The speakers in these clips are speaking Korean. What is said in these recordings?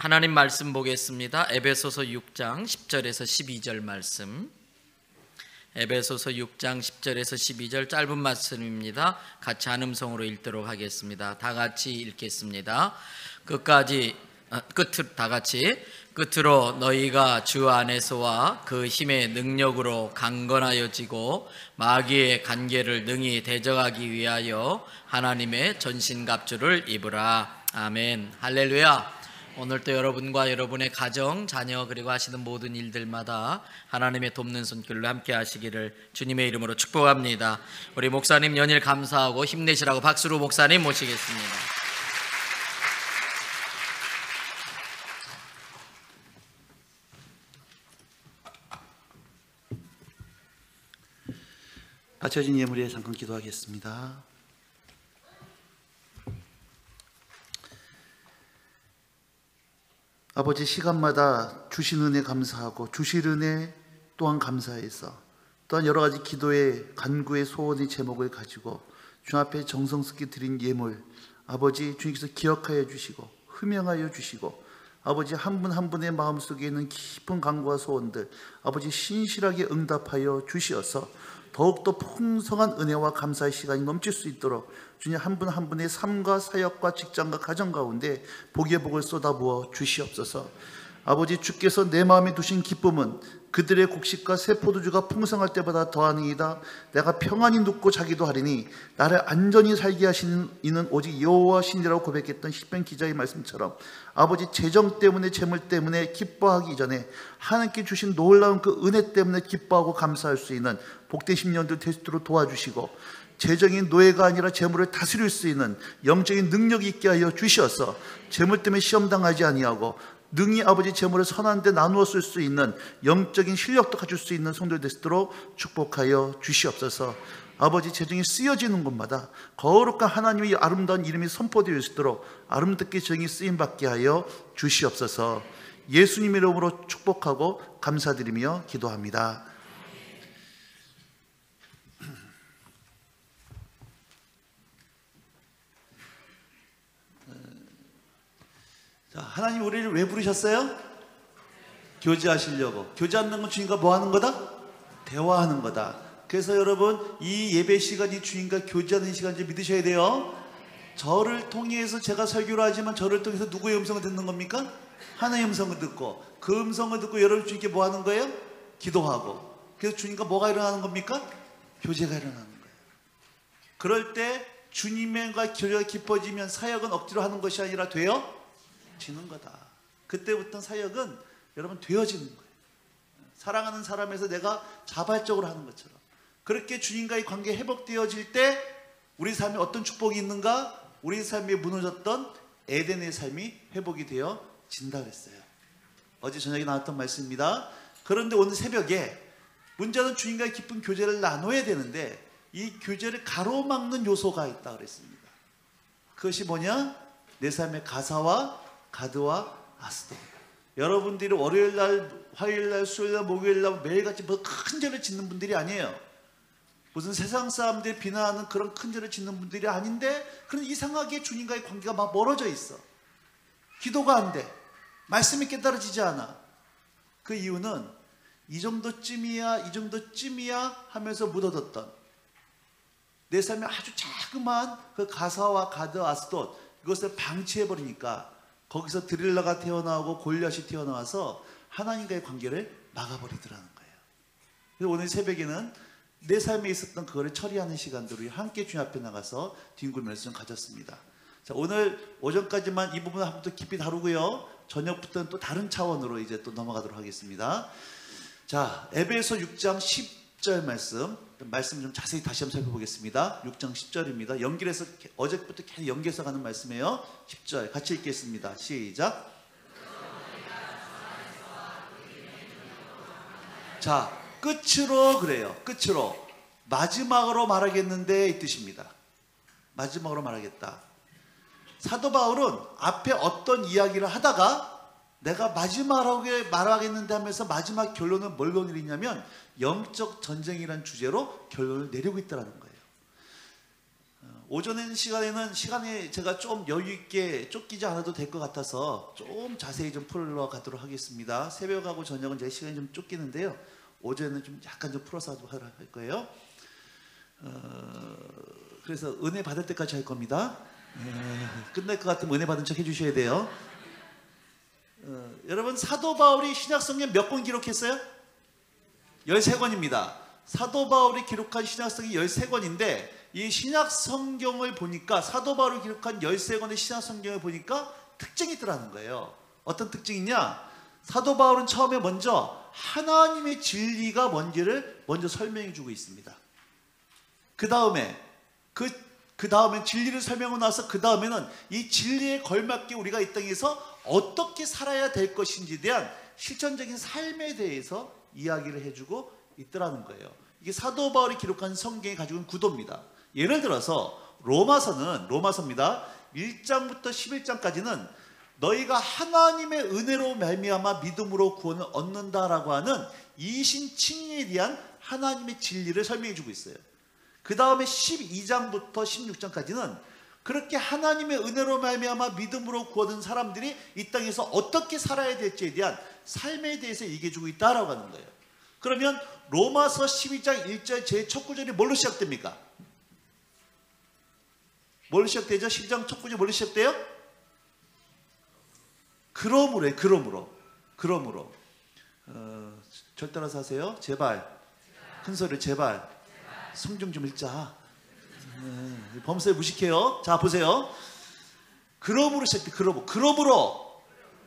하나님 말씀 보겠습니다. 에베소서 6장 10절에서 12절 말씀. 에베소서 6장 10절에서 12절 짧은 말씀입니다. 같이 한 음성으로 읽도록 하겠습니다. 다 같이 읽겠습니다. 끝으로 너희가 주 안에서와 그 힘의 능력으로 강건하여지고 마귀의 간계를 능히 대적하기 위하여 하나님의 전신갑주를 입으라. 아멘. 할렐루야. 오늘도 여러분과 여러분의 가정, 자녀 그리고 하시는 모든 일들마다 하나님의 돕는 손길로 함께 하시기를 주님의 이름으로 축복합니다. 우리 목사님 연일 감사하고 힘내시라고 박수로 목사님 모시겠습니다. 바쳐진 예물에 잠깐 기도하겠습니다. 아버지, 시간마다 주신 은혜 감사하고 주실 은혜 또한 감사해서 또한 여러 가지 기도의 간구의 소원의 제목을 가지고 주 앞에 정성스럽게 드린 예물, 아버지 주님께서 기억하여 주시고 흠명하여 주시고 아버지 한 분 한 분의 마음속에 있는 깊은 간구와 소원들 아버지 신실하게 응답하여 주시어서 더욱더 풍성한 은혜와 감사의 시간이 넘칠 수 있도록 주님 한 분 한 분의 삶과 사역과 직장과 가정 가운데 복의 복을 쏟아부어 주시옵소서. 아버지, 주께서 내 마음에 두신 기쁨은 그들의 곡식과 새 포도주가 풍성할 때보다 더하니이다. 내가 평안히 눕고 자기도 하리니 나를 안전히 살게 하시는 이는 오직 여호와 신이라고 고백했던 시편 기자의 말씀처럼 아버지, 재정 때문에 재물 때문에 기뻐하기 이전에 하나님께 주신 놀라운 그 은혜 때문에 기뻐하고 감사할 수 있는 복된 10년들 될 수 있도록 도와주시고 재정인 노예가 아니라 재물을 다스릴 수 있는 영적인 능력이 있게 하여 주셔서 재물 때문에 시험당하지 아니하고 능히 아버지 재물을 선한 데 나누어 쓸 수 있는 영적인 실력도 가질 수 있는 성도들 될 수 있도록 축복하여 주시옵소서. 아버지, 재정이 쓰여지는 곳마다 거룩한 하나님의 아름다운 이름이 선포되어 있도록 아름답게 재정이 쓰임받게 하여 주시옵소서. 예수님 이름으로 축복하고 감사드리며 기도합니다. 하나님 우리를 왜 부르셨어요? 교제하시려고. 교제하는 건 주님과 뭐 하는 거다? 대화하는 거다. 그래서 여러분, 이 예배 시간이 주님과 교제하는 시간인지 믿으셔야 돼요. 저를 통해서 제가 설교를 하지만 저를 통해서 누구의 음성을 듣는 겁니까? 하나님의 음성을 듣고, 그 음성을 듣고 여러분 주님께 뭐 하는 거예요? 기도하고. 그래서 주님과 뭐가 일어나는 겁니까? 교제가 일어나는 거예요. 그럴 때 주님과 교제가 깊어지면 사역은 억지로 하는 것이 아니라 되어지는 거다. 그때부터 사역은 여러분 되어지는 거예요. 사랑하는 사람에서 내가 자발적으로 하는 것처럼. 그렇게 주님과의 관계 회복되어질 때 우리 삶에 어떤 축복이 있는가? 우리 삶에 무너졌던 에덴의 삶이 회복이 되어진다 그랬어요. 어제 저녁에 나왔던 말씀입니다. 그런데 오늘 새벽에 문제는 주님과의 깊은 교제를 나눠야 되는데 이 교제를 가로막는 요소가 있다 그랬습니다. 그것이 뭐냐? 내 삶의 가사와 가드와 아스도. 여러분들이 월요일날, 화요일날, 수요일날, 목요일날 매일같이 뭐 큰 죄를 짓는 분들이 아니에요. 무슨 세상 사람들이 비난하는 그런 큰 죄를 짓는 분들이 아닌데 그런 이상하게 주님과의 관계가 막 멀어져 있어. 기도가 안 돼. 말씀이 깨달아지지 않아. 그 이유는 이 정도쯤이야 하면서 묻어뒀던 내 삶에 아주 자그마한 그 가사와 가드, 아스돗 이것을 방치해버리니까 거기서 드릴라가 태어나고 골리앗이 튀어나와서 하나님과의 관계를 막아버리더라는 거예요. 그래서 오늘 새벽에는 내 삶에 있었던 그거를 처리하는 시간들을 함께 주님 앞에 나가서 뒷굴 말씀 가졌습니다. 자, 오늘 오전까지만 이 부분을 한번 더 깊이 다루고요. 저녁부터는 또 다른 차원으로 이제 또 넘어가도록 하겠습니다. 자, 에베소 6장 10절 말씀 좀 자세히 다시 한번 살펴보겠습니다. 6장 10절입니다. 연결해서 어제부터 계속 연결해서 가는 말씀이에요. 10절 같이 읽겠습니다. 시작. 자, 끝으로 그래요. 끝으로 마지막으로 말하겠는데 이 뜻입니다. 마지막으로 말하겠다. 사도 바울은 앞에 어떤 이야기를 하다가 내가 마지막으로 말하겠는데 하면서 마지막 결론은 뭘 내리냐면 영적 전쟁이라는 주제로 결론을 내리고 있다는 거예요. 오전 시간에는 시간에 제가 좀 여유 있게 쫓기지 않아도 될 것 같아서 좀 자세히 좀 풀러 가도록 하겠습니다. 새벽하고 저녁은 제 시간이 좀 쫓기는데요. 오전에는 좀 약간 좀 풀어서 할 거예요. 그래서 은혜 받을 때까지 할 겁니다. 끝날 것 같으면 은혜 받은 척 해주셔야 돼요. 여러분, 사도 바울이 신약성경 몇 권 기록했어요? 13권입니다. 사도 바울이 기록한 신약성경이 13권인데 이 신약성경을 보니까, 사도 바울이 기록한 13권의 신약성경을 보니까 특징이 있더라는 거예요. 어떤 특징이 있냐? 사도 바울은 처음에 먼저 하나님의 진리가 뭔지를 먼저 설명해 주고 있습니다. 그 다음에 진리를 설명하고 나서 그 다음에는 이 진리에 걸맞게 우리가 이 땅에서 어떻게 살아야 될 것인지에 대한 실천적인 삶에 대해서 이야기를 해주고 있더라는 거예요. 이게 사도 바울이 기록한 성경이 가지고 있는 구도입니다. 예를 들어서 로마서입니다. 1장부터 11장까지는 너희가 하나님의 은혜로 말미암아 믿음으로 구원을 얻는다라고 하는 이신칭의에 대한 하나님의 진리를 설명해 주고 있어요. 그 다음에 12장부터 16장까지는 그렇게 하나님의 은혜로 말미암아 믿음으로 구원한 사람들이 이 땅에서 어떻게 살아야 될지에 대한 삶에 대해서 얘기해 주고 있다라고 하는 거예요. 그러면 로마서 12장 1절 제 첫 구절이 뭘로 시작됩니까? 뭘로 시작되죠? 12장 첫 구절이 뭘로 시작돼요? 그러므로 절 따라서 하세요. 제발 큰 소리로 제발 성경 좀 읽자. 범사에 무식해요. 자, 보세요. 그러므로 시작돼. 그러므로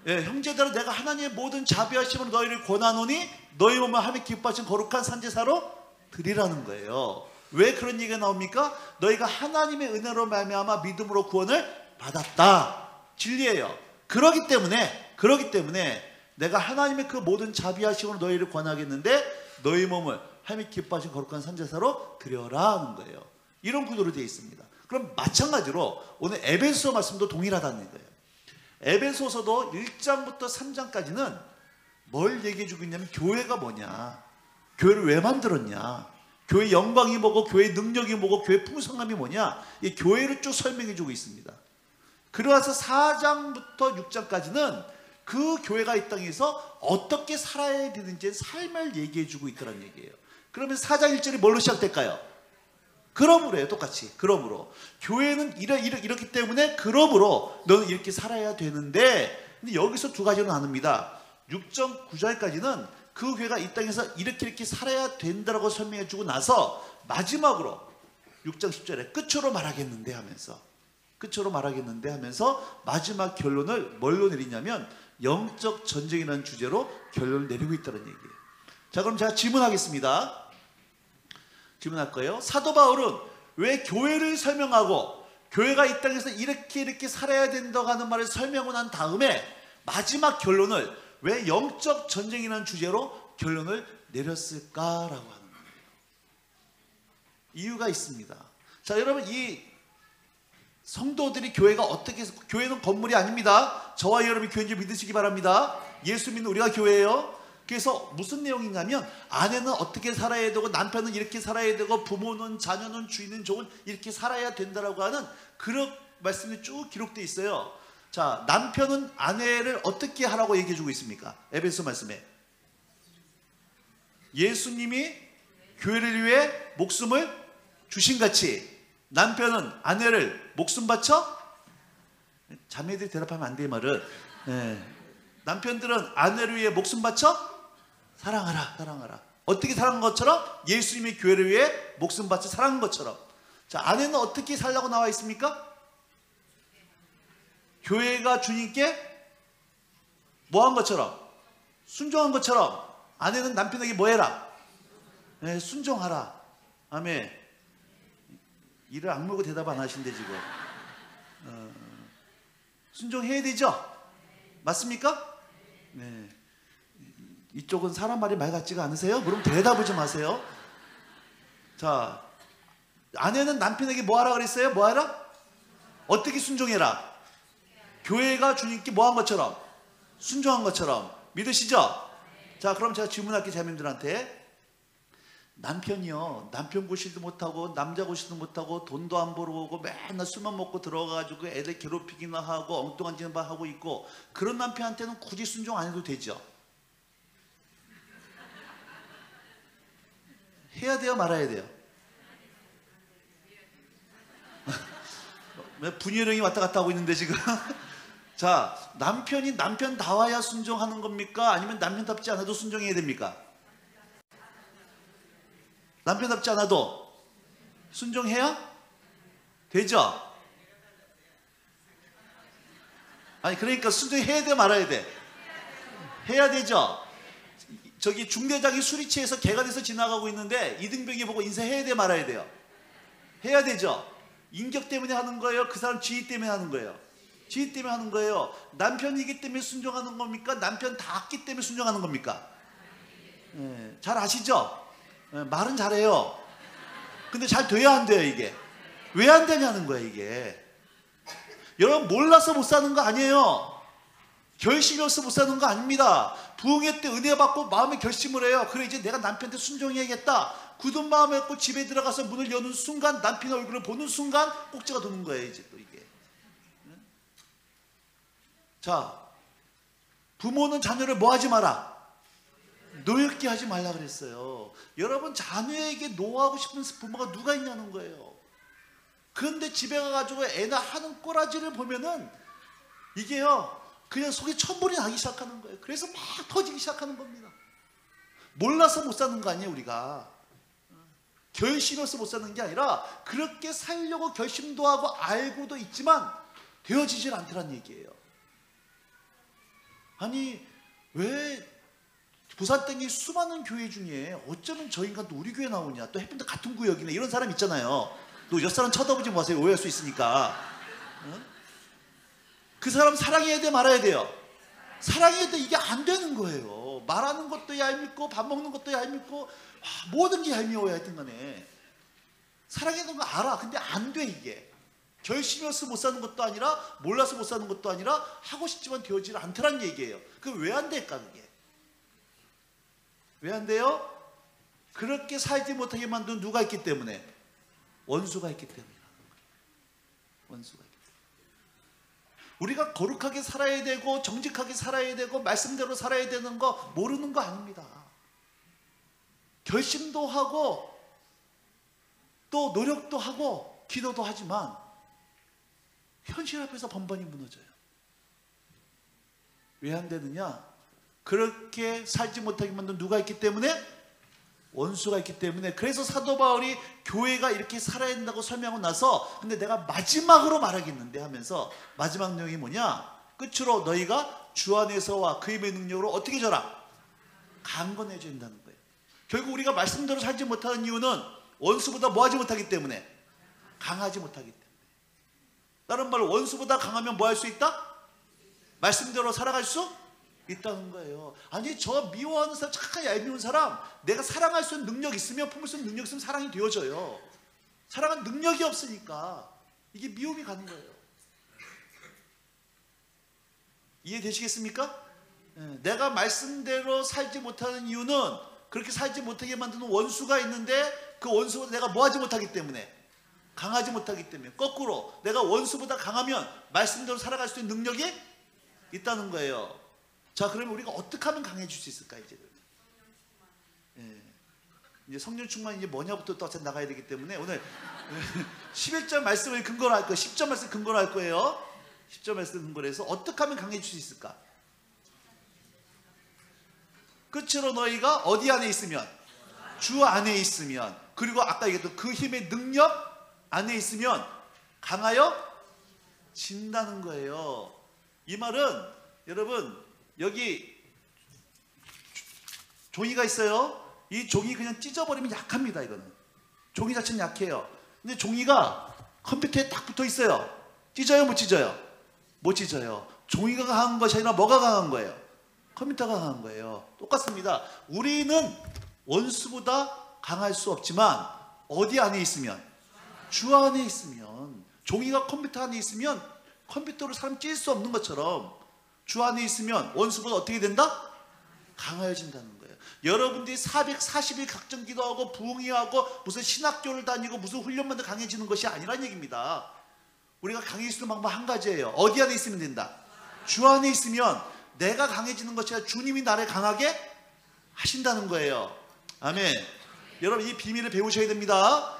형제들아, 내가 하나님의 모든 자비하심으로 너희를 권하노니 너희 몸을 하나님의 기뻐하신 거룩한 산제사로 드리라는 거예요. 왜 그런 얘기가 나옵니까? 너희가 하나님의 은혜로 말미암아 믿음으로 구원을 받았다. 진리예요. 그러기 때문에 내가 하나님의 그 모든 자비하심으로 너희를 권하겠는데 너희 몸을 하나님의 기뻐하신 거룩한 산제사로 드려라 하는 거예요. 이런 구도로 되어 있습니다. 그럼 마찬가지로 오늘 에베소 말씀도 동일하다는 거예요. 에베소서도 1장부터 3장까지는 뭘 얘기해 주고 있냐면 교회가 뭐냐, 교회를 왜 만들었냐, 교회 영광이 뭐고 교회 능력이 뭐고 교회 풍성함이 뭐냐, 이 교회를 쭉 설명해 주고 있습니다. 그러면서 4장부터 6장까지는 그 교회가 이 땅에서 어떻게 살아야 되는지 삶을 얘기해 주고 있더란 얘기예요. 그러면 4장 1절이 뭘로 시작될까요? 그러므로예요. 똑같이 그러므로 교회는 이렇기 때문에 그러므로 너는 이렇게 살아야 되는데, 근데 여기서 두 가지로 나눕니다. 6장 9절까지는 그 교회가 이 땅에서 이렇게 살아야 된다고 설명해 주고 나서 마지막으로 6장 10절에 끝으로 말하겠는데 하면서 마지막 결론을 뭘로 내리냐면 영적 전쟁이라는 주제로 결론을 내리고 있다는 얘기예요. 자, 그럼 제가 질문하겠습니다. 질문할 거예요. 사도 바울은 왜 교회를 설명하고 교회가 이 땅에서 이렇게 살아야 된다고 하는 말을 설명을 한 다음에 마지막 결론을 왜 영적 전쟁이라는 주제로 결론을 내렸을까라고 하는 거예요. 이유가 있습니다. 자, 여러분, 이 성도들이 교회가 어떻게 해서, 교회는 건물이 아닙니다. 저와 여러분이 교회인지 믿으시기 바랍니다. 예수 믿는 우리가 교회예요. 그래서 무슨 내용이냐면 아내는 어떻게 살아야 되고 남편은 이렇게 살아야 되고 부모는 자녀는 주인은 종은 이렇게 살아야 된다라고 하는 그런 말씀이 쭉 기록되어 있어요. 자, 남편은 아내를 어떻게 하라고 얘기해 주고 있습니까? 에베소 말씀에 예수님이 교회를 위해 목숨을 주신같이 남편은 아내를 목숨 바쳐, 자매들이 대답하면 안 돼, 이 말은. 남편들은 아내를 위해 목숨 바쳐 사랑하라. 어떻게 사랑한 것처럼? 예수님이 교회를 위해 목숨 바쳐 사랑한 것처럼. 자, 아내는 어떻게 살라고 나와 있습니까? 교회가 주님께 뭐한 것처럼? 순종한 것처럼. 아내는 남편에게 뭐 해라? 순종하라. 아멘. 이를 악물고 대답 안 하신대 지금. 순종해야 되죠? 맞습니까? 네. 이쪽은 사람 말이 말 같지가 않으세요? 그럼 대답을 좀 하세요. 자, 아내는 남편에게 뭐 하라 그랬어요? 뭐 하라? 어떻게 순종해라? 교회가 주님께 뭐 한 것처럼? 순종한 것처럼. 믿으시죠? 자, 그럼 제가 질문할게요, 자매님들한테. 남편이요, 남편 구실도 못하고 남자 구실도 못하고 돈도 안 벌어오고 맨날 술만 먹고 들어가가지고 애들 괴롭히기나 하고 엉뚱한 짓 하고 있고, 그런 남편한테는 굳이 순종 안 해도 되죠? 해야 돼요, 말아야 돼요? 분열형이 왔다 갔다 하고 있는데 지금. 자, 남편이 남편다워야 순종하는 겁니까? 아니면 남편답지 않아도 순종해야 됩니까? 남편답지 않아도 순종해야 되죠? 아니, 그러니까 순종해야 돼, 말아야 돼? 해야 되죠? 저기 중대장이 술이 취해서 개가 돼서 지나가고 있는데 이등병이 보고 인사해야 돼, 말아야 돼요? 해야 되죠? 인격 때문에 하는 거예요? 그 사람 지위 때문에 하는 거예요? 지위 때문에 하는 거예요. 남편이기 때문에 순종하는 겁니까? 남편 닿기 때문에 순종하는 겁니까? 잘 아시죠? 말은 잘해요. 근데 잘 돼야 안 돼요, 이게? 왜 안 되냐는 거예요, 이게. 여러분, 몰라서 못 사는 거 아니에요. 결심이 없어 못 사는 거 아닙니다. 부흥회 때 은혜 받고 마음에 결심을 해요. 그래, 이제 내가 남편한테 순종해야겠다. 굳은 마음에 갖고 집에 들어가서 문을 여는 순간, 남편의 얼굴을 보는 순간 꼭지가 도는 거예요, 이제 또 이게. 자, 부모는 자녀를 뭐 하지 마라? 노엽게 하지 말라 그랬어요. 여러분, 자녀에게 노하고 싶은 부모가 누가 있냐는 거예요. 그런데 집에 가가지고 애나 하는 꼬라지를 보면은 이게요, 그냥 속에 천불이 나기 시작하는 거예요. 그래서 막 터지기 시작하는 겁니다. 몰라서 못 사는 거 아니에요, 우리가. 결심이 없어 못 사는 게 아니라 그렇게 살려고 결심도 하고 알고도 있지만 되어지질 않더란 얘기예요. 아니, 왜 부산 땡기 수많은 교회 중에 어쩌면 저 인간 또 우리 교회 나오냐, 또 해픈도 같은 구역이네, 이런 사람 있잖아요. 또 옆 사람 쳐다보지 마세요, 오해할 수 있으니까. 그 사람 사랑해야 돼, 말아야 돼요? 사랑해야 돼. 이게 안 되는 거예요. 말하는 것도 얄밉고 밥 먹는 것도 얄밉고 모든 게 얄미워야 하여튼 간에. 사랑해야 되는 거 알아. 근데 안 돼, 이게. 결심이 없어 못 사는 것도 아니라 몰라서 못 사는 것도 아니라 하고 싶지만 되어지질 않더란 얘기예요. 그게 왜 안 될까, 그게? 왜 안 돼요? 그렇게 살지 못하게 만든 누가 있기 때문에? 원수가 있기 때문이라는 거예요. 원수가 있기 때문에. 우리가 거룩하게 살아야 되고 정직하게 살아야 되고 말씀대로 살아야 되는 거 모르는 거 아닙니다. 결심도 하고 또 노력도 하고 기도도 하지만 현실 앞에서 번번이 무너져요. 왜 안 되느냐? 그렇게 살지 못하게 만든 누가 있기 때문에? 원수가 있기 때문에. 그래서 사도 바울이 교회가 이렇게 살아야 된다고 설명하고 나서 근데 내가 마지막으로 말하겠는데 하면서 마지막 내용이 뭐냐? 끝으로 너희가 주 안에서와 그 힘의 능력으로 어떻게 져라? 강건해져야 된다는 거예요. 결국 우리가 말씀대로 살지 못하는 이유는 원수보다 뭐하지 못하기 때문에? 강하지 못하기 때문에. 다른 말로 원수보다 강하면 뭐 할 수 있다? 말씀대로 살아갈 수 있다는 거예요. 아니, 저 미워하는 사람, 착한 얄미운 사람, 내가 사랑할 수 있는 능력 있으면, 품을 수 있는 능력 있으면 사랑이 되어져요. 사랑은 능력이 없으니까 이게 미움이 가는 거예요. 이해되시겠습니까? 내가 말씀대로 살지 못하는 이유는 그렇게 살지 못하게 만드는 원수가 있는데 그 원수보다 내가 뭐하지 못하기 때문에? 강하지 못하기 때문에. 거꾸로 내가 원수보다 강하면 말씀대로 살아갈 수 있는 능력이 있다는 거예요. 자, 그러면 우리가 어떻게 하면 강해질 수 있을까, 이제? 이제 성령 충만이 이제 뭐냐부터 또 나가야 되기 때문에 오늘 11절 말씀을 근거로 할 거예요. 10절 말씀 근거로 할 거예요. 10절 말씀 근거로 해서 어떻게 하면 강해질 수 있을까? 끝으로 너희가 어디 안에 있으면? 주 안에 있으면. 그리고 아까 얘기했던 그 힘의 능력 안에 있으면 강하여 진다는 거예요. 이 말은 여러분, 여기 종이가 있어요. 이 종이 그냥 찢어버리면 약합니다. 이거는 종이 자체는 약해요. 근데 종이가 컴퓨터에 딱 붙어 있어요. 찢어요, 못 찢어요? 못 찢어요. 종이가 강한 것이 아니라 뭐가 강한 거예요? 컴퓨터가 강한 거예요. 똑같습니다. 우리는 원수보다 강할 수 없지만 어디 안에 있으면? 주 안에 있으면. 종이가 컴퓨터 안에 있으면 컴퓨터로 사람 찢을 수 없는 것처럼 주 안에 있으면 원수보다 어떻게 된다? 강하여진다는 거예요. 여러분들이 440일 각정 기도하고 부흥회하고 무슨 신학교를 다니고 무슨 훈련만 더 강해지는 것이 아니란 얘기입니다. 우리가 강해질 수 있는 방법 한 가지예요. 어디 안에 있으면 된다? 주 안에 있으면 내가 강해지는 것이 아니라 주님이 나를 강하게 하신다는 거예요. 아멘. 여러분 이 비밀을 배우셔야 됩니다.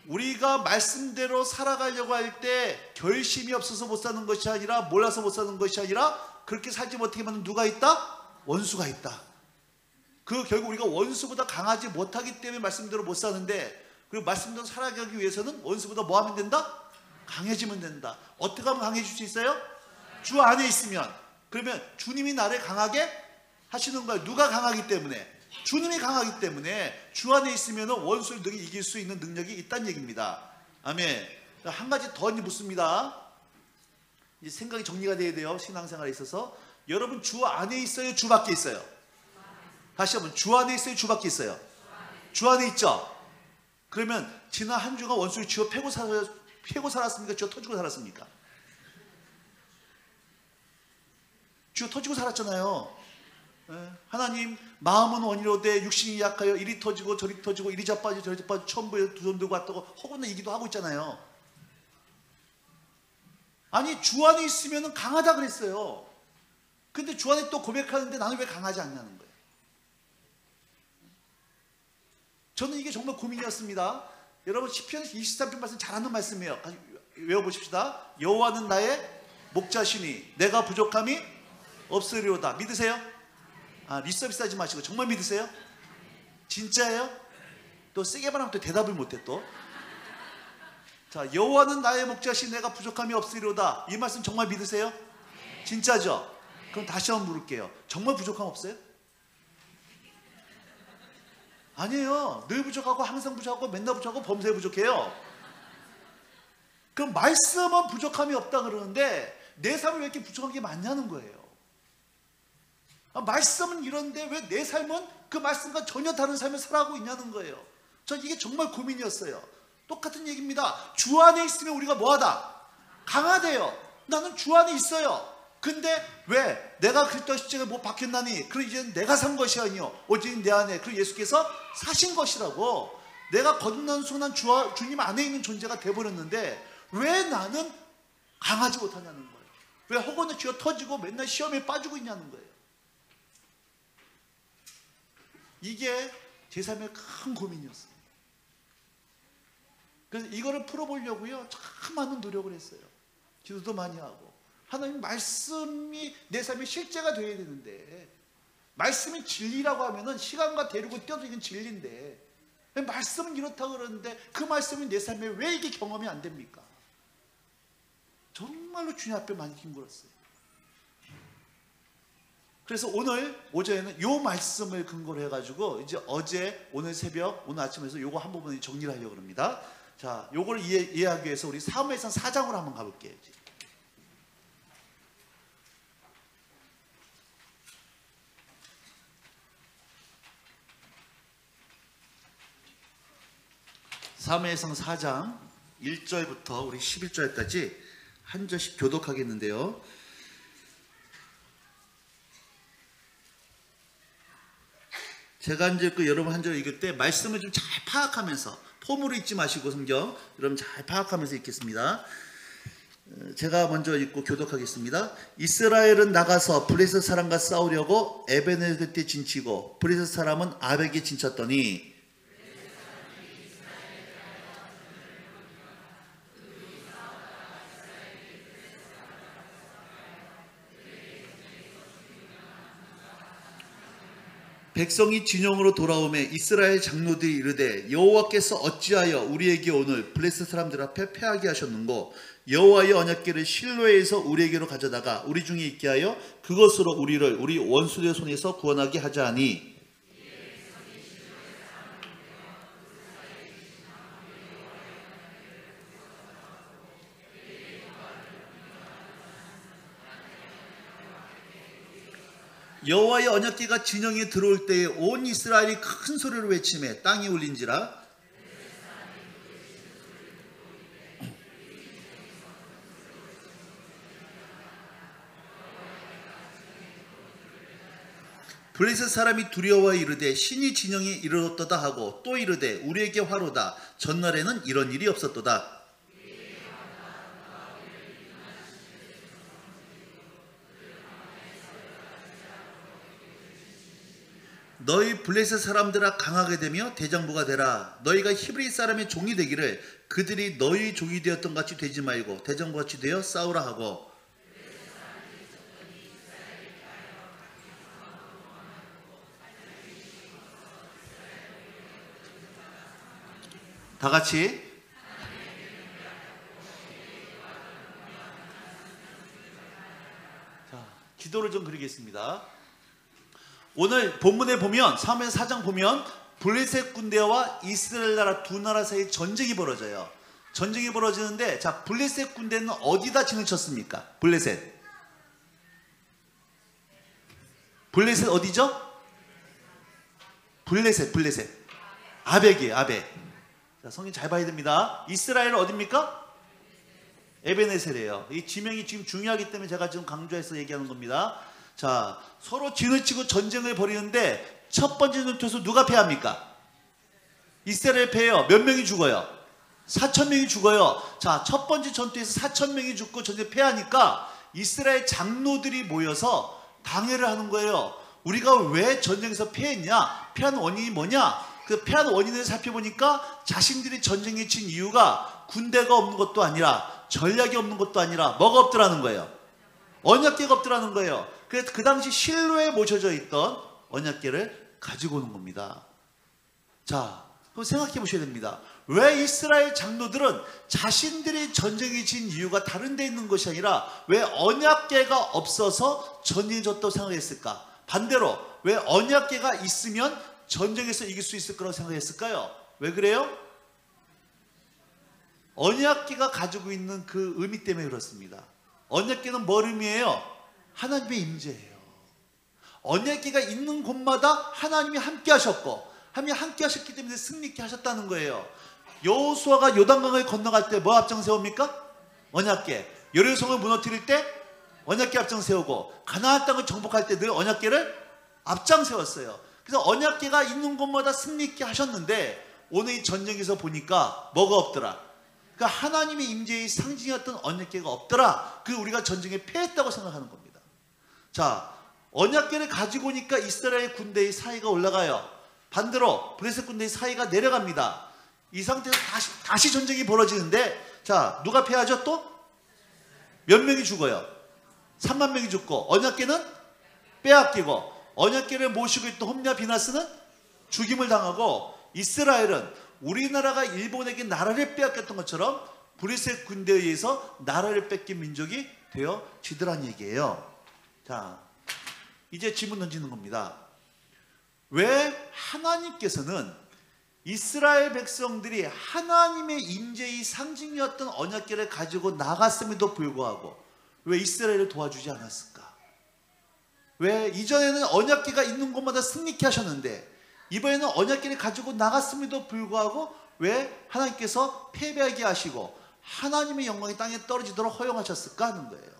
우리가 말씀대로 살아가려고 할 때 결심이 없어서 못 사는 것이 아니라 몰라서 못 사는 것이 아니라 그렇게 살지 못하게 만든 누가 있다? 원수가 있다. 그 결국 우리가 원수보다 강하지 못하기 때문에 말씀대로 못 사는데, 그리고 말씀대로 살아가기 위해서는 원수보다 뭐 하면 된다? 강해지면 된다. 어떻게 하면 강해질 수 있어요? 주 안에 있으면. 그러면 주님이 나를 강하게 하시는 거예요. 누가 강하기 때문에? 주님이 강하기 때문에 주 안에 있으면 원수를 능히 이길 수 있는 능력이 있다는 얘기입니다. 아멘. 한 가지 더 묻습니다. 이제 생각이 정리가 돼야 돼요. 신앙생활에 있어서. 여러분 주 안에 있어요? 주 밖에 있어요? 다시 한번, 주 안에 있어요? 주 밖에 있어요? 주 안에 있죠? 그러면 지난 한 주간 원수를 쥐어 패고 살았습니까? 쥐어 터지고 살았습니까? 쥐어 터지고 살았잖아요. 하나님 마음은 원이로되 육신이 약하여 이리 터지고 저리 터지고 이리 자빠지고 저리 자빠지고 처음 보여 두 손 들고 왔다고 허구나 얘기도 하고 있잖아요. 아니 주 안에 있으면 강하다 그랬어요. 근데 주 안에 또 고백하는데 나는 왜 강하지 않냐는 거예요. 저는 이게 정말 고민이었습니다. 여러분 시편 23편 말씀 잘하는 말씀이에요. 외워보십시다. 여호와는 나의 목자시니 내가 부족함이 없으리로다. 믿으세요? 리서비스 하지 마시고 정말 믿으세요? 진짜예요? 또 세게 말하면 또 대답을 못해 또. 자, 여호와는 나의 목자시니 내가 부족함이 없으리로다. 이 말씀 정말 믿으세요? 진짜죠? 그럼 다시 한번 물을게요. 정말 부족함 없어요? 아니에요. 늘 부족하고 항상 부족하고 맨날 부족하고 범사에 부족해요. 그럼 말씀은 부족함이 없다 그러는데 내 삶이 왜 이렇게 부족한 게 많냐는 거예요. 말씀은 이런데 왜 내 삶은 그 말씀과 전혀 다른 삶을 살아가고 있냐는 거예요. 전 이게 정말 고민이었어요. 똑같은 얘기입니다. 주 안에 있으면 우리가 뭐하다? 강하대요. 나는 주 안에 있어요. 근데 왜? 내가 그리스도 십자가에 못 박혔나니 그럼 이제는 내가 산 것이 아니요 오직 내 안에 그리고 예수께서 사신 것이라고. 내가 거듭난 순간 주님 안에 있는 존재가 돼버렸는데 왜 나는 강하지 못하냐는 거예요. 왜 허구는 쥐어 터지고 맨날 시험에 빠지고 있냐는 거예요. 이게 제 삶의 큰 고민이었어요. 그래서 이거를 풀어보려고요 참 많은 노력을 했어요. 기도도 많이 하고. 하나님 말씀이 내 삶의 실제가 되어야 되는데, 말씀이 진리라고 하면은 시간과 대륙을 뛰어도 이건 진리인데 말씀은 이렇다고 그러는데 그 말씀이 내 삶에 왜 이게 경험이 안 됩니까? 정말로 주님 앞에 많이 힘들었어요. 그래서 오늘 오전에는 요 말씀을 근거로 해가지고 이제 어제 오늘 새벽 오늘 아침에서 요거 한 부분 정리를 하려고 합니다. 자, 요걸 이해하기 위해서 우리 사무엘상 4장으로 한번 가볼게요. 사무엘상 4장 1절부터 우리 11절까지 한 절씩 교독하겠는데요. 제가 이제 여러분 한 절 읽을 때 말씀을 좀 잘 파악하면서, 폼으로 읽지 마시고 성경 여러분 잘 파악하면서 읽겠습니다. 제가 먼저 읽고 교독하겠습니다. 이스라엘은 나가서 블레셋 사람과 싸우려고 에베네zer 때 진치고 블레셋 사람은 아벡에 진쳤더니 백성이 진영으로 돌아오매 이스라엘 장로들이 이르되 여호와께서 어찌하여 우리에게 오늘 블레셋 사람들 앞에 패하게 하셨는고 여호와의 언약궤를 실로에서 우리에게로 가져다가 우리 중에 있게 하여 그것으로 우리를 우리 원수들의 손에서 구원하게 하자 하니 여호와의 언약궤가 진영에 들어올 때에 온 이스라엘이 큰 소리로 외치매 땅이 울린지라. 블레셋 사람이 두려워 이르되 신이 진영이 이르렀도다 하고 또 이르되 우리에게 화로다. 전날에는 이런 일이 없었도다. 너희 블레셋 사람들아 강하게 되며 대장부가 되라. 너희가 히브리 사람의 종이 되기를 그들이 너희 종이 되었던 같이 되지 말고 대장부같이 되어 싸우라 하고. 다 같이 자, 기도를 좀 드리겠습니다. 오늘 본문에 보면 사무엘 4장 보면 블레셋 군대와 이스라엘 나라 두 나라 사이 전쟁이 벌어져요. 전쟁이 벌어지는데 자, 블레셋 군대는 어디다 진을 쳤습니까? 블레셋 어디죠? 블레셋 아벡이에요. 아벡. 자, 성경 잘 봐야 됩니다. 이스라엘은 어디입니까? 에베네셀이에요. 이 지명이 지금 중요하기 때문에 제가 지금 강조해서 얘기하는 겁니다. 자, 서로 진을 치고 전쟁을 벌이는데 첫 번째 전투에서 누가 패합니까? 이스라엘 패해요. 몇 명이 죽어요? 4,000명이 죽어요. 자, 첫 번째 전투에서 4,000명이 죽고 전쟁 패하니까 이스라엘 장로들이 모여서 당회를 하는 거예요. 우리가 왜 전쟁에서 패했냐? 패한 원인이 뭐냐? 그 패한 원인을 살펴보니까 자신들이 전쟁에 친 이유가 군대가 없는 것도 아니라 전략이 없는 것도 아니라 뭐가 없더라는 거예요? 언약궤가 없더라는 거예요. 그래서 그 당시 실로에 모셔져 있던 언약궤를 가지고 오는 겁니다. 자, 그럼 생각해 보셔야 됩니다. 왜 이스라엘 장로들은 자신들이 전쟁에 진 이유가 다른 데 있는 것이 아니라 왜 언약궤가 없어서 전쟁이 졌다고 생각했을까? 반대로 왜 언약궤가 있으면 전쟁에서 이길 수 있을 거라고 생각했을까요? 왜 그래요? 언약궤가 가지고 있는 그 의미 때문에 그렇습니다. 언약궤는 뭘 의미해요? 하나님의 임재예요. 언약궤가 있는 곳마다 하나님이 함께 하셨고 하나님이 함께 하셨기 때문에 승리케 하셨다는 거예요. 여호수아가 요단강을 건너갈 때 뭐 앞장 세웁니까? 언약궤. 여리고성을 무너뜨릴 때 언약궤 앞장 세우고 가나안 땅을 정복할 때 늘 언약궤를 앞장 세웠어요. 그래서 언약궤가 있는 곳마다 승리케 하셨는데 오늘 이 전쟁에서 보니까 뭐가 없더라? 그러니까 하나님의 임재의 상징이었던 언약궤가 없더라. 그 우리가 전쟁에 패했다고 생각하는 겁니다. 자, 언약궤를 가지고 오니까 이스라엘 군대의 사이가 올라가요. 반대로 블레셋 군대의 사이가 내려갑니다. 이 상태에서 다시 전쟁이 벌어지는데 자, 누가 패하죠 또? 몇 명이 죽어요? 3만 명이 죽고 언약궤는 빼앗기고 언약궤를 모시고 있던 홈리아 비나스는 죽임을 당하고 이스라엘은 우리나라가 일본에게 나라를 빼앗겼던 것처럼 블레셋 군대에 의해서 나라를 뺏긴 민족이 되어지더란 얘기예요. 자, 이제 질문 던지는 겁니다. 왜 하나님께서는 이스라엘 백성들이 하나님의 임재의 상징이었던 언약궤를 가지고 나갔음에도 불구하고 왜 이스라엘을 도와주지 않았을까? 왜 이전에는 언약궤가 있는 곳마다 승리케 하셨는데 이번에는 언약궤를 가지고 나갔음에도 불구하고 왜 하나님께서 패배하게 하시고 하나님의 영광이 땅에 떨어지도록 허용하셨을까 하는 거예요.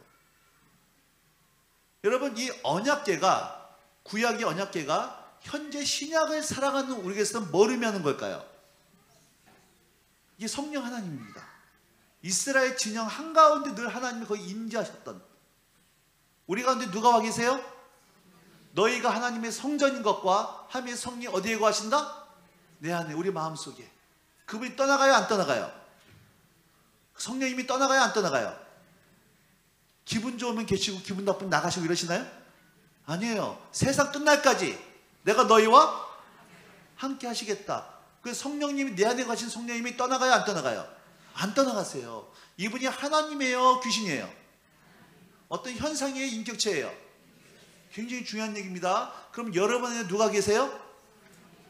여러분, 이 언약궤가, 구약의 언약궤가 현재 신약을 살아가는 우리에게서는 뭘 의미하는 걸까요? 이게 성령 하나님입니다. 이스라엘 진영 한가운데 늘 하나님이 거기 임재하셨던, 우리 가운데 누가 와 계세요? 너희가 하나님의 성전인 것과 하나님의 성령이 어디에 거하신다? 내 안에, 우리 마음속에. 그분이 떠나가요 안 떠나가요? 성령님이 떠나가요 안 떠나가요? 기분 좋으면 계시고 기분 나쁘면 나가시고 이러시나요? 아니에요. 세상 끝날까지 내가 너희와 함께 하시겠다. 그 성령님이 내 안에 가신 성령님이 떠나가요 안 떠나가요? 안 떠나가세요. 이분이 하나님이에요 귀신이에요? 어떤 현상이에요 인격체예요? 굉장히 중요한 얘기입니다. 그럼 여러분 안에 누가 계세요?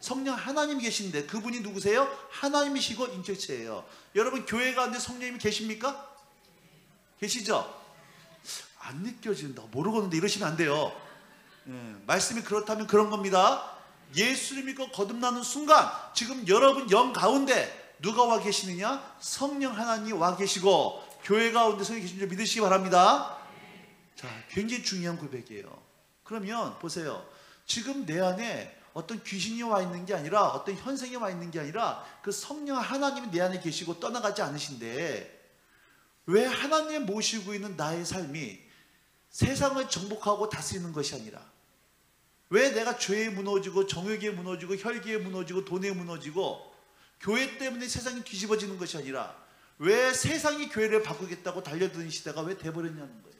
성령 하나님 계신데 그분이 누구세요? 하나님이시고 인격체예요. 여러분 교회 가운데 성령님이 계십니까? 계시죠? 안 느껴진다 모르겠는데 이러시면 안 돼요. 말씀이 그렇다면 그런 겁니다. 예수를 믿고 거듭나는 순간 지금 여러분 영 가운데 누가 와 계시느냐? 성령 하나님이 와 계시고 교회 가운데 성령이 계신 줄 믿으시기 바랍니다. 자, 굉장히 중요한 고백이에요. 그러면 보세요. 지금 내 안에 어떤 귀신이 와 있는 게 아니라 어떤 현생이 와 있는 게 아니라 그 성령 하나님이 내 안에 계시고 떠나가지 않으신데 왜 하나님 모시고 있는 나의 삶이 세상을 정복하고 다스리는 것이 아니라 왜 내가 죄에 무너지고 정욕에 무너지고 혈기에 무너지고 돈에 무너지고 교회 때문에 세상이 뒤집어지는 것이 아니라 왜 세상이 교회를 바꾸겠다고 달려드는 시대가 왜 돼버렸냐는 거예요.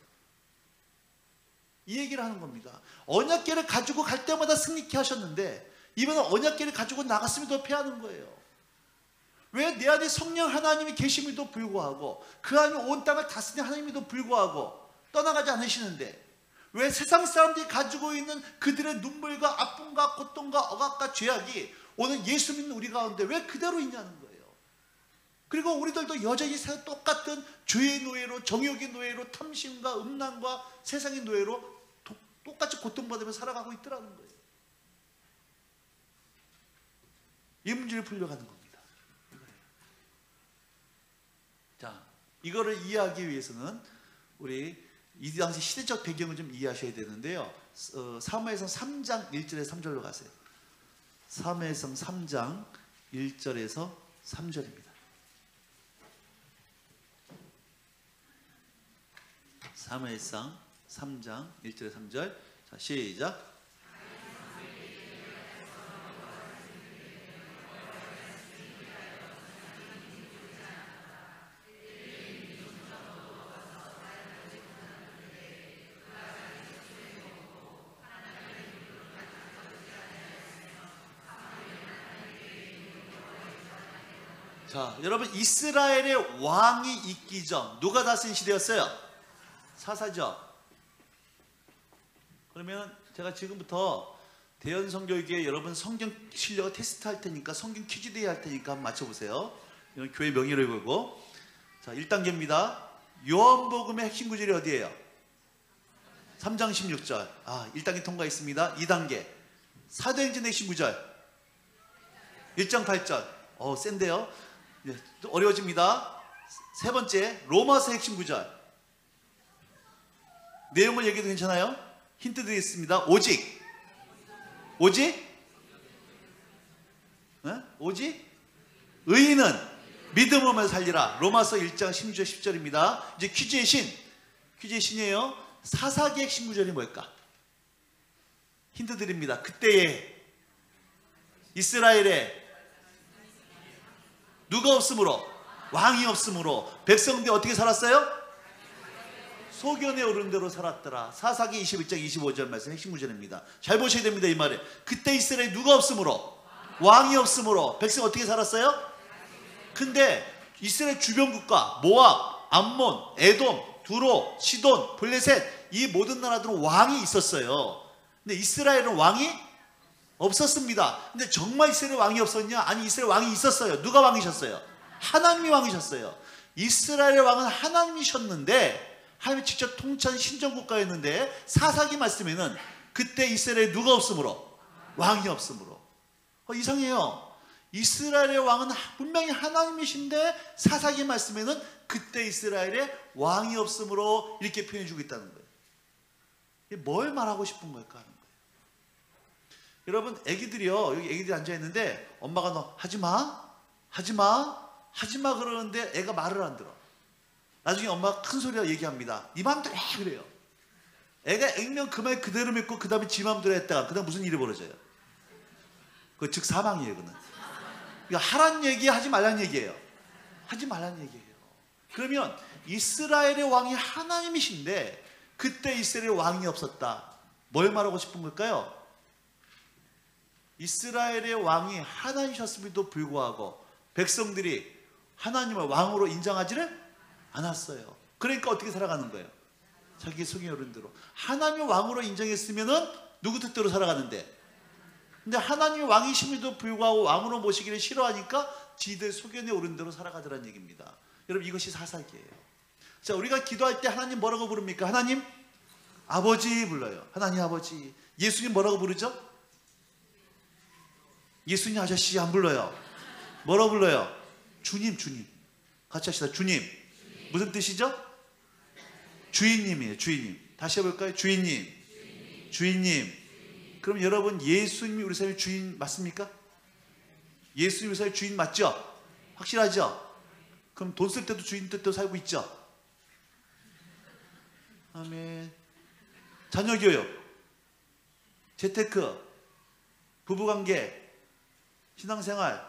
이 얘기를 하는 겁니다. 언약궤를 가지고 갈 때마다 승리케 하셨는데 이번에 언약궤를 가지고 나갔음에도 패하는 거예요. 왜 내 안에 성령 하나님이 계심에도 불구하고 그 안에 온 땅을 다스리는 하나님에도 불구하고 떠나가지 않으시는데 왜 세상 사람들이 가지고 있는 그들의 눈물과 아픔과 고통과 억압과 죄악이 오늘 예수 믿는 우리 가운데 왜 그대로 있냐는 거예요. 그리고 우리들도 여전히 똑같은 죄의 노예로 정욕의 노예로 탐심과 음란과 세상의 노예로 똑같이 고통받으며 살아가고 있더라는 거예요. 이 문제를 풀려가는 겁니다. 자, 이거를 이해하기 위해서는 우리 이 당시 시대적 배경을 좀 이해하셔야 되는데요. 사무엘상 3장 1절에서 3절로 가세요. 사무엘상 3장 1절에서 3절입니다. 사무엘상 3장 1절에서 3절. 자, 시작. 자, 여러분 이스라엘의 왕이 있기 전 누가 다스린 시대였어요? 사사죠. 그러면 제가 지금부터 대연 성교육에 여러분 성경 실력을 테스트할 테니까 성경 퀴즈 대회 할 테니까 한번 맞춰보세요. 이건 교회 명의를 걸고. 자, 1단계입니다. 요한복음의 핵심 구절이 어디예요? 3장 16절. 1단계 통과했습니다. 2단계 사도행전의 핵심 구절 1장 8절. 센데요. 네, 또 어려워집니다. 세 번째 로마서 핵심 구절. 내용을 얘기해도 괜찮아요? 힌트 드리겠습니다. 오직 의인은 믿음으로 살리라. 로마서 1장 16절 10절입니다. 이제 퀴즈의 신이에요. 사사기 핵심 구절이 뭘까? 힌트 드립니다. 그때에 이스라엘에 누가 없으므로? 왕이 없으므로 백성들이 어떻게 살았어요? 소견에 오른 대로 살았더라. 사사기 21장 25절 말씀 핵심 구절입니다. 잘 보셔야 됩니다. 이 말에 그때 이스라엘에 누가 없으므로? 왕이 없으므로 백성이 어떻게 살았어요? 근데 이스라엘 주변 국가 모압, 암몬, 에돔, 두로, 시돈, 블레셋 이 모든 나라들은 왕이 있었어요. 근데 이스라엘은 왕이 없었습니다. 근데 정말 이스라엘 왕이 없었냐? 아니, 이스라엘 왕이 있었어요. 누가 왕이셨어요? 하나님이 왕이셨어요. 이스라엘의 왕은 하나님이셨는데 하나님이 직접 통치한 신정국가였는데 사사기 말씀에는 그때 이스라엘에 누가 없으므로? 왕이 없으므로. 이상해요. 이스라엘의 왕은 분명히 하나님이신데 사사기 말씀에는 그때 이스라엘에 왕이 없으므로 이렇게 표현해주고 있다는 거예요. 뭘 말하고 싶은 걸까 하는 거예요. 여러분 애기들이요, 여기 애기들이 앉아있는데 엄마가 너 하지마 그러는데 애가 말을 안 들어. 나중에 엄마가 큰 소리로 얘기합니다. 네 맘대로 해 그래요. 애가 액면 그 말 그대로 믿고 그 다음에 지 맘대로 했다가 그 다음 무슨 일이 벌어져요? 그 즉 사망이에요. 그는 그러니까 하란 얘기 하지 말란 얘기예요. 하지 말란 얘기예요. 그러면 이스라엘의 왕이 하나님이신데 그때 이스라엘의 왕이 없었다. 뭘 말하고 싶은 걸까요? 이스라엘의 왕이 하나님이셨음에도 불구하고 백성들이 하나님을 왕으로 인정하지를 않았어요. 그러니까 어떻게 살아가는 거예요? 자기 속에 오른 대로. 하나님을 왕으로 인정했으면은 누구 뜻대로 살아가는데, 근데 하나님이 왕이심에도 불구하고 왕으로 모시기를 싫어하니까 지들 소견에 오른 대로 살아가더란 얘기입니다. 여러분 이것이 사사기예요. 자, 우리가 기도할 때 하나님 뭐라고 부릅니까? 하나님 아버지 불러요. 하나님 아버지. 예수님 뭐라고 부르죠? 예수님 아저씨 안 불러요. 뭐라고 불러요? 주님. 같이 합시다. 주님. 무슨 뜻이죠? 주인님이에요. 주인님. 다시 해볼까요? 주인님. 그럼 여러분 예수님이 우리 삶의 주인 맞습니까? 예수님이 우리 삶의 주인 맞죠? 확실하죠? 그럼 돈 쓸 때도 주인 뜻대로 살고 있죠? 아멘. 자녀 교육, 재테크, 부부관계, 신앙생활,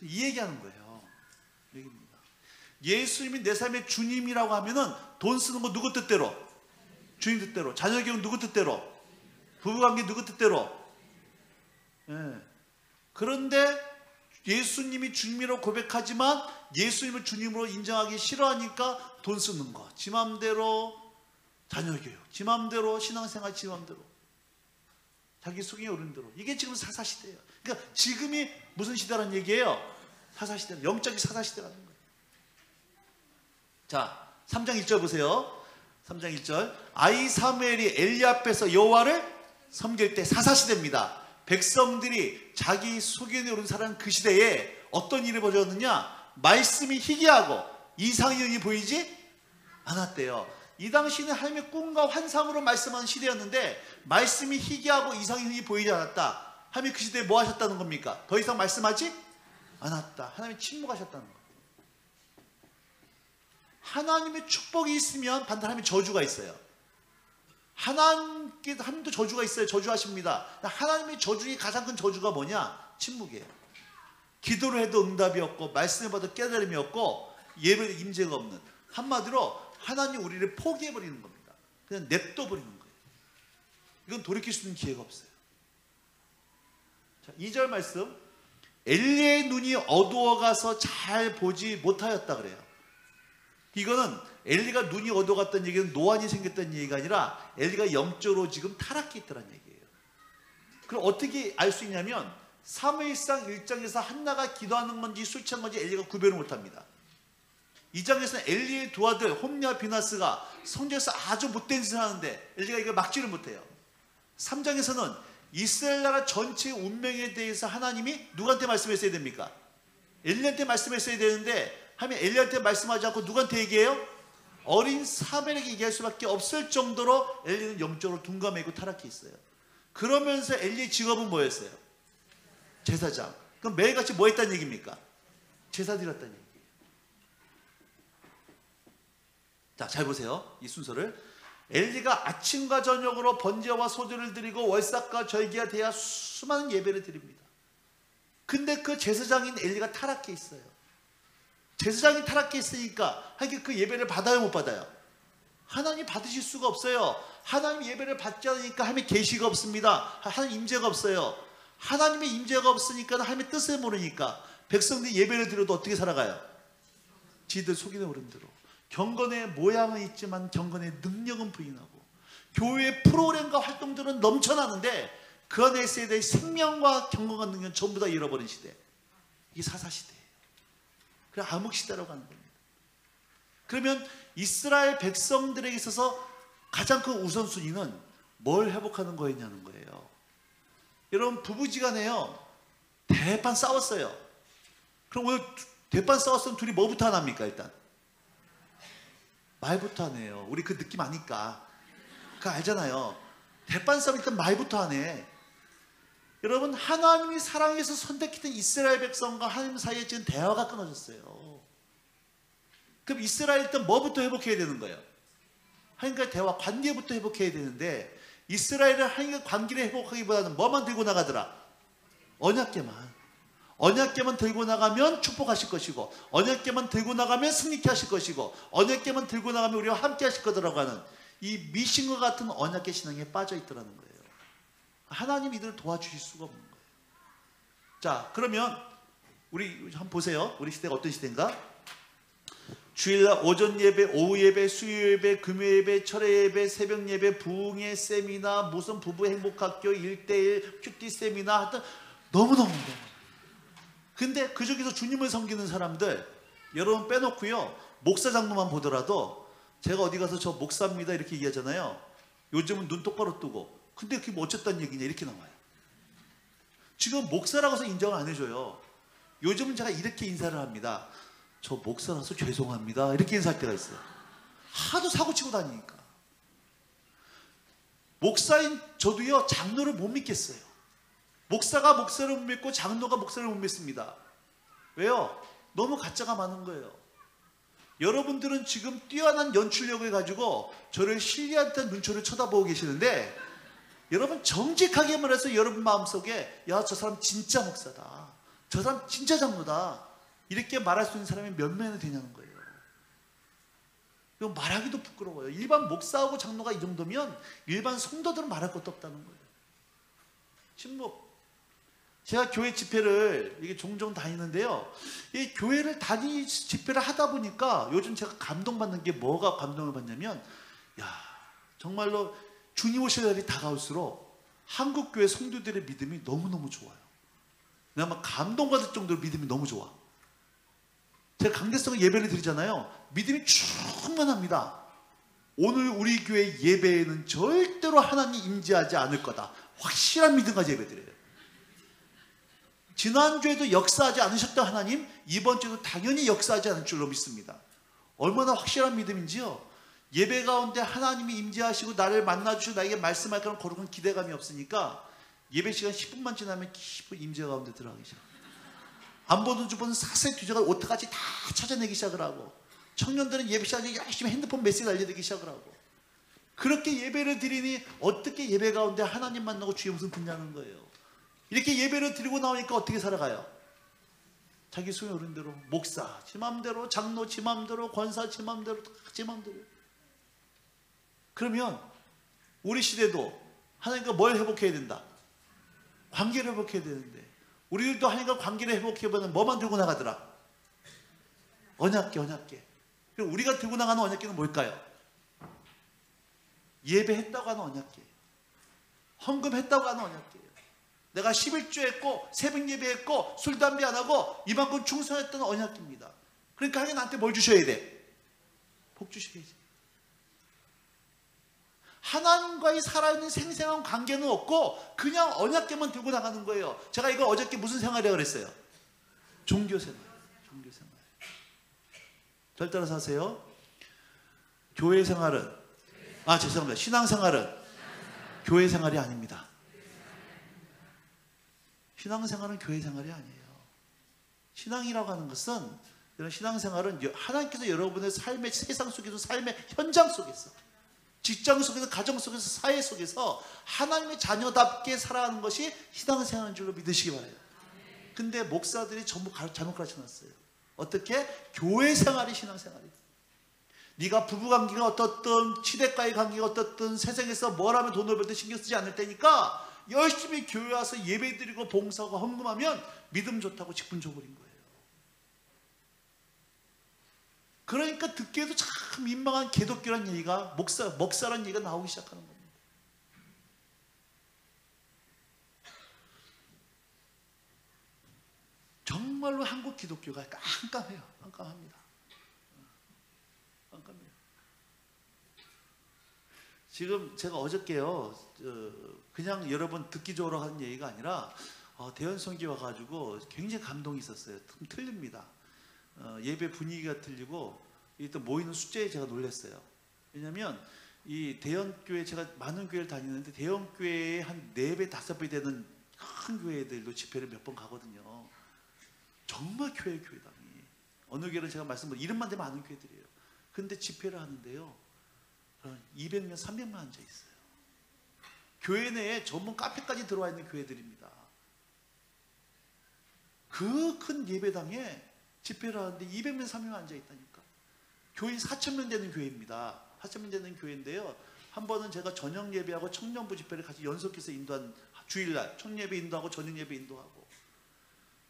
이 얘기하는 거예요. 얘기입니다. 예수님이 내 삶의 주님이라고 하면은 돈 쓰는 거 누구 뜻대로? 주인 뜻대로. 자녀 교육 누구 뜻대로? 부부관계 누구 뜻대로? 예. 그런데 예수님이 주님이라고 고백하지만 예수님을 주님으로 인정하기 싫어하니까 돈 쓰는 거, 지 맘대로, 자녀 교육, 지 맘대로, 신앙생활 지 맘대로, 자기 속에 오른 대로. 이게 지금 사사시대예요. 그러니까 지금이 무슨 시대라는 얘기예요? 사사시대, 영적인 사사시대라는 거예요. 자, 3장 1절 보세요. 3장 1절. 아이 사무엘이 엘리 앞에서 여호와를 섬길 때, 사사시대입니다. 백성들이 자기 소견에 오른 살아가는 그 시대에 어떤 일을 벌어졌느냐? 말씀이 희귀하고 이상이 보이지 않았대요. 이 당시는 하나님의 꿈과 환상으로 말씀하는 시대였는데 말씀이 희귀하고 이상이 보이지 않았다. 하나님이 그 시대에 뭐 하셨다는 겁니까? 더 이상 말씀하지 않았다. 하나님이 침묵하셨다는 거예요. 하나님의 축복이 있으면 반드시 하나님의 저주가 있어요. 하나님도 저주가 있어요. 저주하십니다. 하나님의 저주 중에 가장 큰 저주가 뭐냐? 침묵이에요. 기도를 해도 응답이 없고 말씀을 봐도 깨달음이 없고 예배에 임재가 없는, 한마디로 하나님 우리를 포기해버리는 겁니다. 그냥 냅둬버리는 거예요. 이건 돌이킬 수 있는 기회가 없어요. 자, 2절 말씀. 엘리의 눈이 어두워가서 잘 보지 못하였다 그래요. 이거는 엘리가 눈이 어두워갔다는 얘기는 노안이 생겼다는 얘기가 아니라 엘리가 영적으로 지금 타락해 있다는 얘기예요. 그럼 어떻게 알 수 있냐면 사무엘상 1장에서 한나가 기도하는 건지 술 취한 건지 엘리가 구별을 못합니다. 2장에서는 엘리의 두 아들 홈리와 비나스가 성전에서 아주 못된 짓을 하는데 엘리가 이걸 막지를 못해요. 3장에서는 이스라엘 나라 전체의 운명에 대해서 하나님이 누구한테 말씀했어야 됩니까? 엘리한테 말씀했어야 되는데 하면 엘리한테 말씀하지 않고 누구한테 얘기해요? 어린 사무엘에게 얘기할 수밖에 없을 정도로 엘리는 영적으로 둔감해있고 타락해 있어요. 그러면서 엘리의 직업은 뭐였어요? 제사장. 그럼 매일같이 뭐 했다는 얘기입니까? 제사 드렸다는 얘기예요. 자, 잘 보세요. 이 순서를. 엘리가 아침과 저녁으로 번제와 소제를 드리고 월삭과 절기와 대야 수많은 예배를 드립니다. 근데 그 제사장인 엘리가 타락해 있어요. 제사장이 타락해 있으니까 하나님 그 예배를 받아요, 못 받아요? 하나님 받으실 수가 없어요. 하나님 예배를 받지 않으니까 하나님의 계시가 없습니다. 하나님 임재가 없어요. 하나님의 임재가 없으니까 하나님의 뜻을 모르니까 백성들이 예배를 드려도 어떻게 살아가요? 지들 속이는 어른대로. 경건의 모양은 있지만 경건의 능력은 부인하고, 교회의 프로그램과 활동들은 넘쳐나는데 그 안에 있어야 될 생명과 경건과 능력은 전부 다 잃어버린 시대. 이게 사사시대예요. 그래 암흑시대라고 하는 겁니다. 그러면 이스라엘 백성들에게 있어서 가장 큰 우선순위는 뭘 회복하는 거였냐는 거예요. 여러분 부부지간에요 대판 싸웠어요. 그럼 오늘 대판 싸웠으면 둘이 뭐부터 하나입니까? 일단 말부터 하네요. 우리 그 느낌 아니까. 그거 알잖아요. 대판 싸움 일단 말부터 하네. 여러분 하나님이 사랑해서 선택했던 이스라엘 백성과 하나님 사이에 지금 대화가 끊어졌어요. 그럼 이스라엘 일단 뭐부터 회복해야 되는 거예요? 하나님과의 대화, 관계부터 회복해야 되는데 이스라엘은 하나님과 관계를 회복하기보다는 뭐만 들고 나가더라? 언약궤만. 언약궤만 들고 나가면 축복하실 것이고, 언약궤만 들고 나가면 승리케 하실 것이고, 언약궤만 들고 나가면 우리와 함께 하실 거라고 하는 이 미신과 같은 언약궤 신앙에 빠져 있더라는 거예요. 하나님 이들을 도와주실 수가 없는 거예요. 자, 그러면 우리 한번 보세요. 우리 시대가 어떤 시대인가? 주일날 오전 예배, 오후 예배, 수요 예배, 금요 예배, 철회 예배, 새벽 예배, 부흥회, 세미나, 무슨 부부 행복학교, 1:1 큐티 세미나 하여튼 너무너무 근데 그 중에서 주님을 섬기는 사람들 여러분 빼놓고요 목사 장로만 보더라도 제가 어디 가서 저 목사입니다 이렇게 얘기하잖아요. 요즘은 눈 똑바로 뜨고 근데 그게 뭐 어쨌다는 얘기냐 이렇게 나와요. 지금 목사라고 해서 인정을 안 해줘요. 요즘은 제가 이렇게 인사를 합니다. 저 목사라서 죄송합니다 이렇게 인사할 때가 있어요. 하도 사고치고 다니니까. 목사인 저도요, 장로를 못 믿겠어요. 목사가 목사를 못 믿고 장로가 목사를 못 믿습니다. 왜요? 너무 가짜가 많은 거예요. 여러분들은 지금 뛰어난 연출력을 가지고 저를 신뢰한 듯한 눈초리를 쳐다보고 계시는데, 여러분 정직하게 말해서 여러분 마음속에 야, 저 사람 진짜 목사다, 저 사람 진짜 장로다, 이렇게 말할 수 있는 사람이 몇 명이나 되냐는 거예요. 이거 말하기도 부끄러워요. 일반 목사하고 장로가 이 정도면 일반 성도들은 말할 것도 없다는 거예요. 침묵. 제가 교회 집회를 이게 종종 다니는데요, 이 교회를 집회를 하다 보니까 요즘 제가 감동받는 게, 뭐가 감동을 받냐면, 야, 정말로 주님 오실 날이 다가올수록 한국 교회 성도들의 믿음이 너무너무 좋아요. 내가 막 감동받을 정도로 믿음이 너무 좋아. 제가 강대성을 예배를 드리잖아요. 믿음이 충만합니다. 오늘 우리 교회 예배에는 절대로 하나님 임재하지 않을 거다, 확실한 믿음 가지고 예배 드려요. 지난주에도 역사하지 않으셨던 하나님, 이번 주도 당연히 역사하지 않을 줄로 믿습니다. 얼마나 확실한 믿음인지요. 예배 가운데 하나님이 임재하시고 나를 만나주시고 나에게 말씀할 그런 거룩한 기대감이 없으니까 예배 시간 10분만 지나면 깊은 임재 가운데 들어가기 시작. 안 보는 주부는 사세 뒤져가 옷까지 다 찾아내기 시작을 하고, 청년들은 예배 시간에 열심히 핸드폰 메시지 알려드리기 시작을 하고, 그렇게 예배를 드리니 어떻게 예배 가운데 하나님 만나고 주의 무슨 듣냐는 거예요. 이렇게 예배를 드리고 나오니까 어떻게 살아가요? 자기 소위 어른대로, 목사 지 맘대로, 장로 지 맘대로, 권사 지 맘대로, 지 맘대로. 그러면 우리 시대도 하나님과 뭘 회복해야 된다? 관계를 회복해야 되는데, 우리들도 하나님과 관계를 회복해보면 뭐만 들고 나가더라? 언약궤, 언약궤. 그럼 우리가 들고 나가는 언약궤는 뭘까요? 예배했다고 하는 언약궤예요. 헌금했다고 하는 언약궤예요. 내가 11조 했고 새벽 예배했고 술 담배 안 하고 이만큼 충성했던 언약궤입니다. 그러니까 하나님 나한테 뭘 주셔야 돼? 복 주셔야지. 하나님과의 살아있는 생생한 관계는 없고 그냥 언약궤만 들고 나가는 거예요. 제가 이거 어저께 무슨 생활이라고 그랬어요? 종교생활. 종교생활. 절 따라서 하세요. 교회 생활은, 죄송합니다. 신앙생활은 교회 생활이 아닙니다. 신앙생활은 교회 생활이 아니에요. 신앙이라고 하는 것은, 이런 신앙생활은 하나님께서 여러분의 삶의 세상 속에서, 삶의 현장 속에서, 직장 속에서, 가정 속에서, 사회 속에서 하나님의 자녀답게 살아가는 것이 신앙생활인 줄로 믿으시기 바라요. 근데 목사들이 전부 잘못 가르쳐놨어요. 어떻게? 교회 생활이 신앙생활이에요. 네가 부부관계가 어떻든, 치대과의 관계가 어떻든, 세상에서 뭘 하면 돈을 벌든 신경 쓰지 않을 테니까 열심히 교회 와서 예배드리고 봉사하고 헌금하면 믿음 좋다고 직분 줘버린 거예요. 그러니까 듣기에도 참 민망한 개독교란 얘기가, 목사란 얘기가 나오기 시작하는 겁니다. 정말로 한국 기독교가 깜깜해요. 깜깜합니다. 깜깜해요. 지금 제가 어저께요, 그냥 여러분 듣기 좋으러 하는 얘기가 아니라 대연성기 와가지고 굉장히 감동이 있었어요. 좀 틀립니다. 예배 분위기가 틀리고 또 모이는 숫자에 제가 놀랐어요. 왜냐하면 이 대형교회, 제가 많은 교회를 다니는데 대형교회에 한 4배, 5배 되는 큰 교회들도 집회를 몇 번 가거든요. 정말 교회당이. 어느 교회는 제가 말씀드린 이름만 대면 아는 교회들이에요. 근데 집회를 하는데요, 200명, 300명 앉아 있어요. 교회 내에 전문 카페까지 들어와 있는 교회들입니다. 그 큰 예배당에 집회를 하는데 200명, 300명 앉아 있다니까. 교인 4,000명 되는 교회입니다. 4,000명 되는 교회인데요, 한 번은 제가 저녁 예배하고 청년부 집회를 같이 연속해서 인도한, 주일날 청년 예배 인도하고 저녁 예배 인도하고.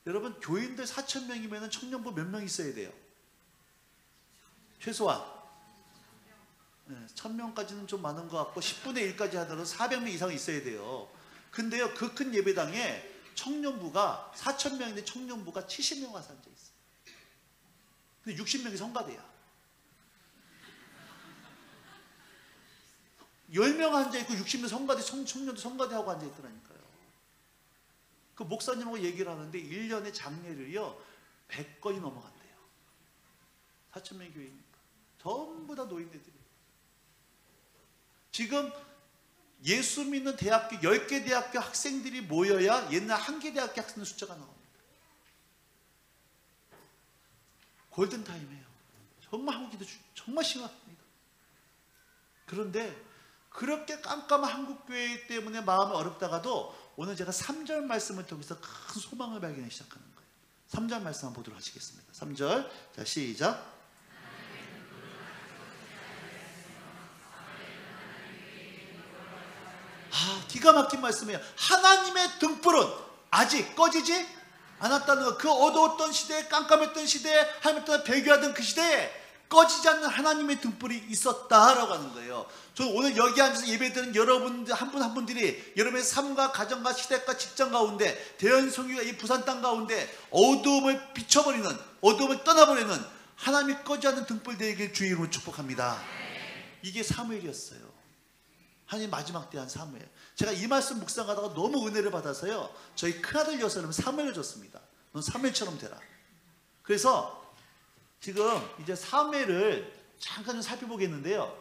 여러분, 교인들 4,000명이면 청년부 몇 명 있어야 돼요? 최소한 1,000명까지는 좀 많은 것 같고 10분의 1까지 하더라도 400명 이상 있어야 돼요. 근데요, 그 큰 예배당에 청년부가 4,000명인데 청년부가 70명 와서 앉아 있어요. 근데 60명이 성가대야. 10명 앉아있고 60명 성가대, 청년도 성가대하고 앉아있더라니까요. 그 목사님하고 얘기를 하는데 1년에 장례를요 100건이 넘어간대요. 4,000명 교회니까 전부 다 노인네들이에요. 지금 예수 믿는 대학교 10개 대학교 학생들이 모여야 옛날 한 개 대학교 학생들 숫자가 나옵니다. 골든타임이에요. 정말 한국기도 정말 심각합니다. 그런데 그렇게 깜깜한 한국교회 때문에 마음이 어렵다가도 오늘 제가 3절 말씀을 통해서 큰 소망을 발견하기 시작하는 거예요. 3절 말씀 한번 보도록 하시겠습니다. 3절, 자 시작. 기가 막힌 말씀이에요. 하나님의 등불은 아직 꺼지지 않았다는 것. 그 어두웠던 시대에, 깜깜했던 시대에, 하나님과 배교하던 그 시대에 꺼지지 않는 하나님의 등불이 있었다라고 하는 거예요. 저는 오늘 여기 앉아서 예배드리는 여러분들 한 분 한 분들이 여러분의 삶과 가정과 시댁과 직장 가운데, 대연성교가 이 부산 땅 가운데 어두움을 비춰버리는, 어두움을 떠나버리는 하나님이 꺼지지 않는 등불 되길 주의 이름으로 축복합니다. 이게 사무엘이었어요. 하나님 마지막 때 한 사무엘. 제가 이 말씀 묵상하다가 너무 은혜를 받아서요, 저희 큰아들 여사님 사무엘을 줬습니다. 넌 사무엘처럼 되라. 그래서 지금 이제 사무엘을 잠깐 좀 살펴보겠는데요.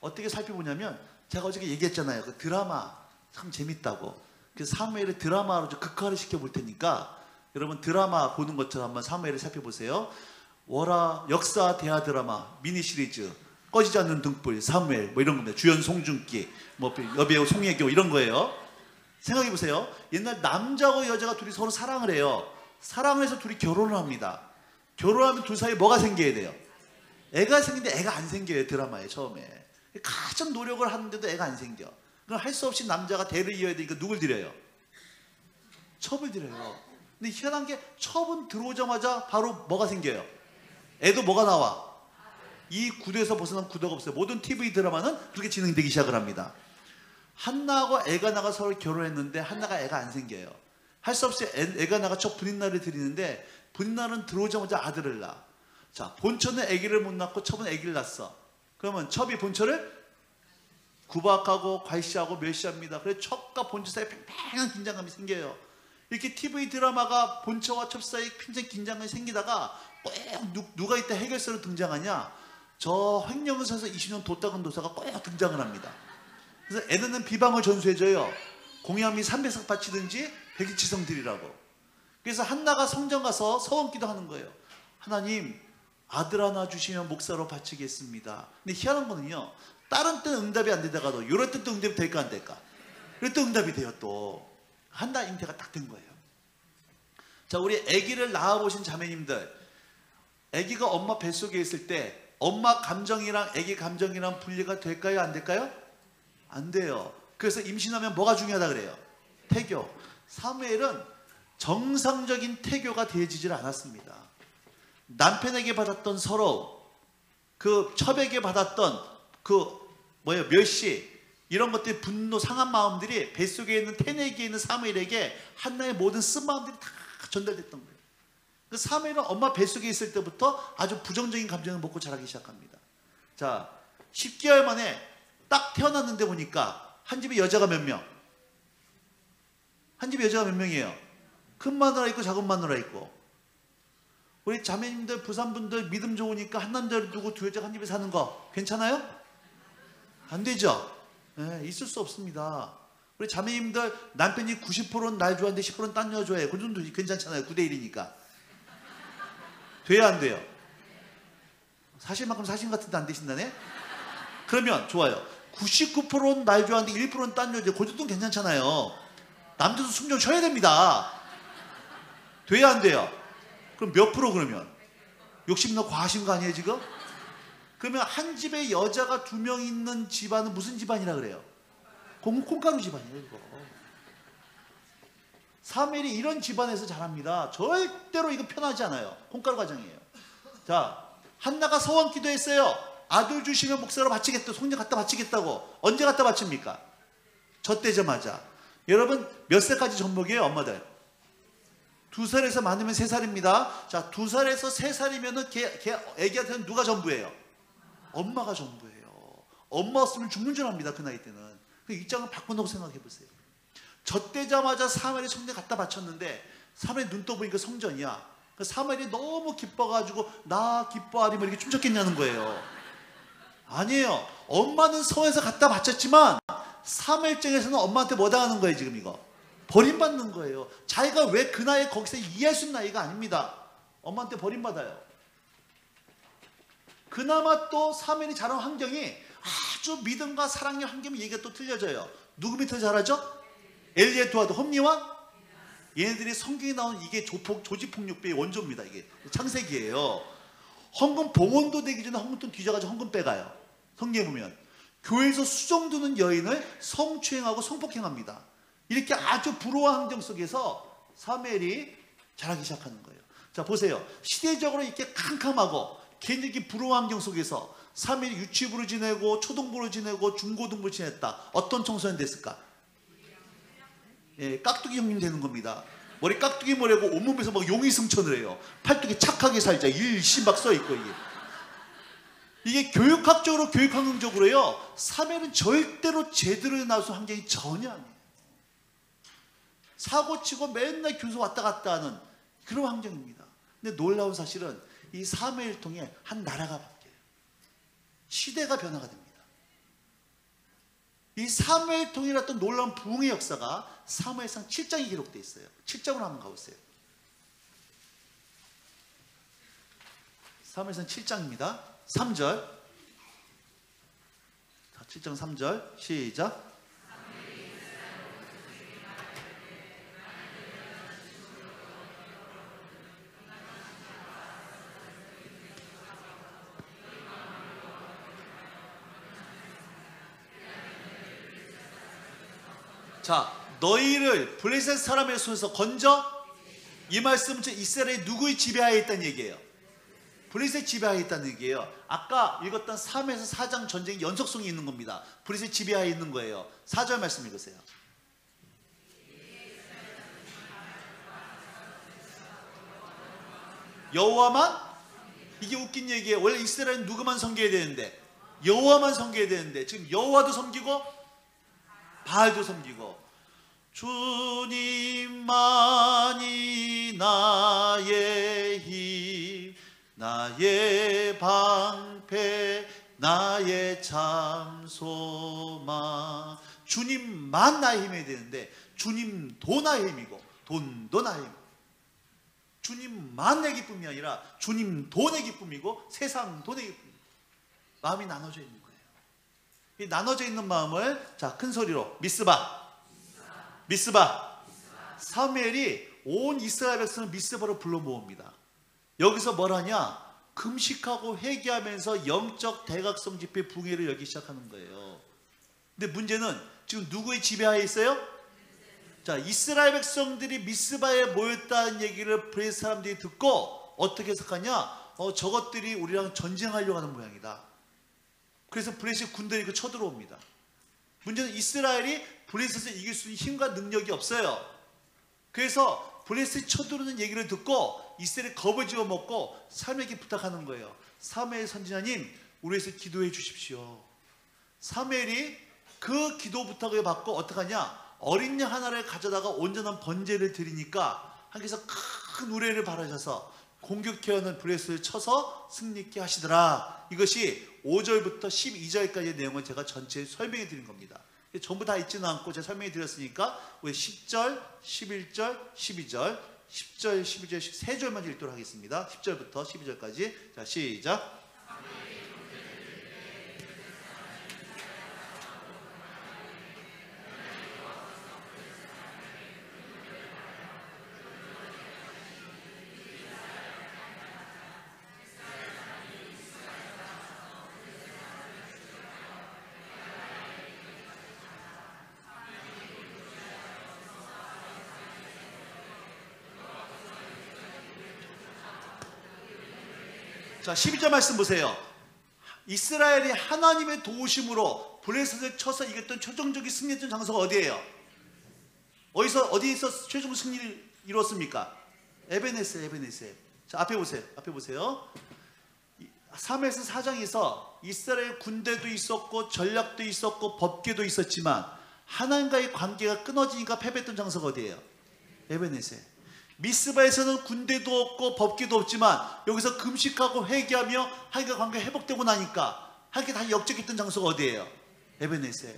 어떻게 살펴보냐면, 제가 어저께 얘기했잖아요. 그 드라마 참 재밌다고. 그래서 사무엘을 드라마로 좀 극화를 시켜볼 테니까 여러분 드라마 보는 것처럼 한번 사무엘을 살펴보세요. 월화 역사 대하 드라마 미니 시리즈 꺼지지 않는 등불, 사무엘 뭐 이런 겁니다. 주연 송중기, 뭐 여배우 송혜교 이런 거예요. 생각해 보세요. 옛날 남자하고 여자가 둘이 서로 사랑을 해요. 사랑을 해서 둘이 결혼을 합니다. 결혼하면 둘 사이에 뭐가 생겨야 돼요? 애가 생기는데 애가 안 생겨요. 드라마에 처음에 가장 노력을 하는데도 애가 안 생겨. 그럼 할 수 없이 남자가 대를 이어야 되니까 누굴 드려요? 첩을 드려요. 근데 희한한 게 첩은 들어오자마자 바로 뭐가 생겨요? 애도 뭐가 나와? 이 구도에서 벗어난 구도가 없어요. 모든 TV 드라마는 그렇게 진행되기 시작을 합니다. 한나하고 애가나가 서로 결혼했는데 한나가 애가 안 생겨요. 할 수 없이 애가나가 첫 분인날을 드리는데 분인날은 들어오자마자 아들을 낳아. 자, 본처는 아기를 못 낳고 첩은 아기를 낳았어. 그러면 첩이 본처를 구박하고 괄시하고 멸시합니다. 그래서 첩과 본처 사이에 팽팽한 긴장감이 생겨요. 이렇게 TV 드라마가 본처와 첩 사이에 굉장히 긴장감이 생기다가 꼭 누가 이때 해결사로 등장하냐? 저 횡령서에서 20년 도닦은 도사가 꼭 등장을 합니다. 그래서 애는 비방을 전수해줘요. 공양미 300석 바치든지 백일치성 드리라고. 그래서 한나가 성전 가서 서원기도 하는 거예요. 하나님, 아들 하나 주시면 목사로 바치겠습니다. 근데 희한한 거는요, 다른 때는 응답이 안 되다가도 이럴 때 또 응답이 될까 안 될까? 이럴 때 응답이 돼요. 또 한나 잉태가 딱 된 거예요. 자, 우리 아기를 낳아보신 자매님들, 아기가 엄마 뱃속에 있을 때 엄마 감정이랑 아기 감정이랑 분리가 될까요? 안 될까요? 안 돼요. 그래서 임신하면 뭐가 중요하다 그래요? 태교. 사무엘은 정상적인 태교가 되어지질 않았습니다. 남편에게 받았던 서러움, 그 첩에게 받았던 멸시, 이런 것들, 분노, 상한 마음들이 뱃속에 있는 태내기에 있는 사무엘에게 한나의 모든 쓴 마음들이 다 전달됐던 거예요. 그 사무엘은 엄마 뱃속에 있을 때부터 아주 부정적인 감정을 먹고 자라기 시작합니다. 자, 10개월 만에 딱 태어났는데 보니까 한 집에 여자가 몇 명? 한 집에 여자가 몇 명이에요? 큰 마누라 있고 작은 마누라 있고. 우리 자매님들, 부산분들 믿음 좋으니까 한 남자를 두고 두 여자가 한 집에 사는 거 괜찮아요? 안 되죠? 네, 있을 수 없습니다. 우리 자매님들 남편이 90%는 날 좋아하는데 10%는 딴 여자 좋아해요. 그 정도 괜찮잖아요. 9대1이니까. 돼야 안 돼요? 사실 만큼 사신 같은데 안 되신다네? 그러면 좋아요. 99%는 날 좋아하는데 1%는 딴 여자. 그 정도는 괜찮잖아요. 남자도 숨 좀 쉬어야 됩니다. 돼야 안 돼요? 그럼 몇 프로 그러면? 욕심 너 과하신 거 아니에요 지금? 그러면 한 집에 여자가 2명 있는 집안은 무슨 집안이라 그래요? 콩가루 집안이에요 이거. 사무엘이 이런 집안에서 자랍니다. 절대로 이거 편하지 않아요. 콩가루 가정이에요. 자, 한나가 서원 기도했어요. 아들 주시면 목사로 바치겠다. 손녀 갖다 바치겠다고. 언제 갖다 바칩니까? 젖되자마자. 여러분 몇 살까지 전복이에요 엄마들? 2살에서 많으면 3살입니다. 자, 2살에서 3살이면은 애기한테는 누가 전부예요? 엄마가 전부예요. 엄마 없으면 죽는 줄 압니다. 그 나이 때는. 그 입장을 바꿔놓고 생각해 보세요. 젖되자마자 사무엘이 성전 갖다 바쳤는데 사무엘이 눈 떠보니까 성전이야. 사무엘이 너무 기뻐가지고 나 기뻐하리면 이렇게 춤췄겠냐는 거예요. 아니에요. 엄마는 성에서 갖다 바쳤지만 사무엘장에서는 엄마한테 뭐 당하는 거예요 지금 이거? 버림받는 거예요. 자기가 왜 그 나이에 거기서 이해할 수 있는 나이가 아닙니다. 엄마한테 버림받아요. 그나마 또 사무엘이 자란 환경이 아주 믿음과 사랑의 환경이 얘기가 또 틀려져요. 누구 밑에 자라죠? 엘리의 두 아들 홈리와 얘네들이 성경에 나오는 이게 조직폭력배의 원조입니다. 이게 창세기예요. 헌금 봉헌도 되기 전에 헌금돈 뒤져가지고 헌금 빼가요. 성경에 보면 교회에서 수종 두는 여인을 성추행하고 성폭행합니다. 이렇게 아주 불우한 환경 속에서 사무엘이 자라기 시작하는 거예요. 자 보세요. 시대적으로 이렇게 캄캄하고 개인적인 불우한 환경 속에서 사무엘이 유치부로 지내고 초등부로 지내고 중고등부로 지냈다. 어떤 청소년 됐을까? 예, 깍두기 형님 되는 겁니다. 머리 깍두기 머리하고 온몸에서 막 용의 승천을 해요. 팔뚝에 착하게 살자 일심 막 써있고 이게 교육학적으로 교육환경적으로요. 사무엘은 절대로 제대로 나서 환경이 전혀 아니에요. 사고치고 맨날 교수 왔다 갔다 하는 그런 환경입니다. 근데 놀라운 사실은 이 사무엘 통해 한 나라가 바뀌어요. 시대가 변화가 됩니다. 이 사무엘 통일했던 놀라운 부흥의 역사가 사무엘상 7장에 기록되어 있어요. 7장으로 한번 가보세요. 사무엘상 7장입니다. 3절. 자, 7장 3절 시작. 자, 너희를 블레셋 사람의 손에서 건져. 이 말씀은 이스라엘이 누구의 지배하에 있다는 얘기예요? 블레셋 지배하에 있다는 얘기예요. 아까 읽었던 3에서 4장 전쟁의 연속성이 있는 겁니다. 블레셋 지배하에 있는 거예요. 4절 말씀 읽으세요. 여호와만? 이게 웃긴 얘기예요. 원래 이스라엘은 누구만 섬겨야 되는데 여호와만 섬겨야 되는데 지금 여호와도 섬기고 바알도 섬기고 주님만이 나의 힘 나의 방패 나의 참 소망. 주님만 나의 힘이 되는데 주님도 나의 힘이고 돈도 나의 힘. 주님만 내 기쁨이 아니라 주님도 내 기쁨이고 세상도 내 기쁨. 마음이 나눠져 있는 거예요. 이 나눠져 있는 마음을 자, 큰 소리로 미스바. 사무엘이 온 이스라엘 백성을 미스바로 불러 모읍니다. 여기서 뭘 하냐? 금식하고 회개하면서 영적 대각성 집회 붕괴를 열기 시작하는 거예요. 근데 문제는 지금 누구의 지배하에 있어요? 자, 이스라엘 백성들이 미스바에 모였다는 얘기를 블레셋 사람들이 듣고 어떻게 해석하냐? 저것들이 우리랑 전쟁하려고 하는 모양이다. 그래서 블레셋 군대가 쳐들어옵니다. 문제는 이스라엘이 블레셋을 이길 수 있는 힘과 능력이 없어요. 그래서 블레셋이 쳐들어오는 얘기를 듣고 이스라엘이 겁을 집어먹고 사무엘에게 부탁하는 거예요. 사무엘 선지자님, 우리 위해서 기도해 주십시오. 사무엘이 그 기도 부탁을 받고 어떡하냐? 어린 양 하나를 가져다가 온전한 번제를 드리니까 하나님께서 큰 우레를 바라셔서 공격해오는 블레셋을 쳐서 승리케 하시더라. 이것이 5절부터 12절까지의 내용을 제가 전체 설명해 드린 겁니다. 전부 다 있지는 않고 제가 설명해 드렸으니까 우리 10절, 11절, 12절, 10절, 12절, 3절만 읽도록 하겠습니다. 10절부터 12절까지. 자, 시작. 자, 12절 말씀 보세요. 이스라엘이 하나님의 도우심으로 블레셋을 쳐서 이겼던 최종적인 승리했던 장소가 어디예요? 어디에서 최종 승리를 이뤘습니까? 에베네셀. 자, 앞에 보세요. 3에서 4장에서 이스라엘 군대도 있었고 전략도 있었고 법궤도 있었지만 하나님과의 관계가 끊어지니까 패배했던 장소가 어디예요? 에베네셀. 미스바에서는 군대도 없고 법궤도 없지만 여기서 금식하고 회개하며 하나님과 관계가 회복되고 나니까 함께 다 역적했던 장소가 어디예요? 에베네셀.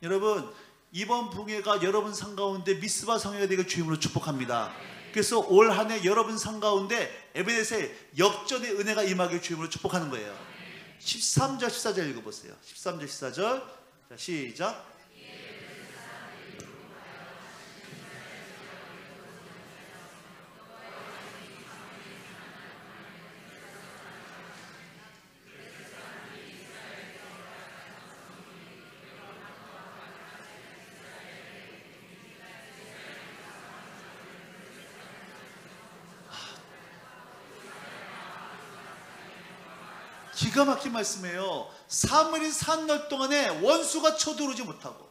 여러분, 이번 붕회가 여러분 상 가운데 미스바 성회가 되게 주임으로 축복합니다. 그래서 올 한 해 여러분 상 가운데 에베네셀 역전의 은혜가 임하길 주임으로 축복하는 거예요. 13절 14절 읽어보세요. 13절 14절. 자, 시작. 기가 막힌 말씀이에요. 사무엘이 사날 동안에 원수가 쳐들어오지 못하고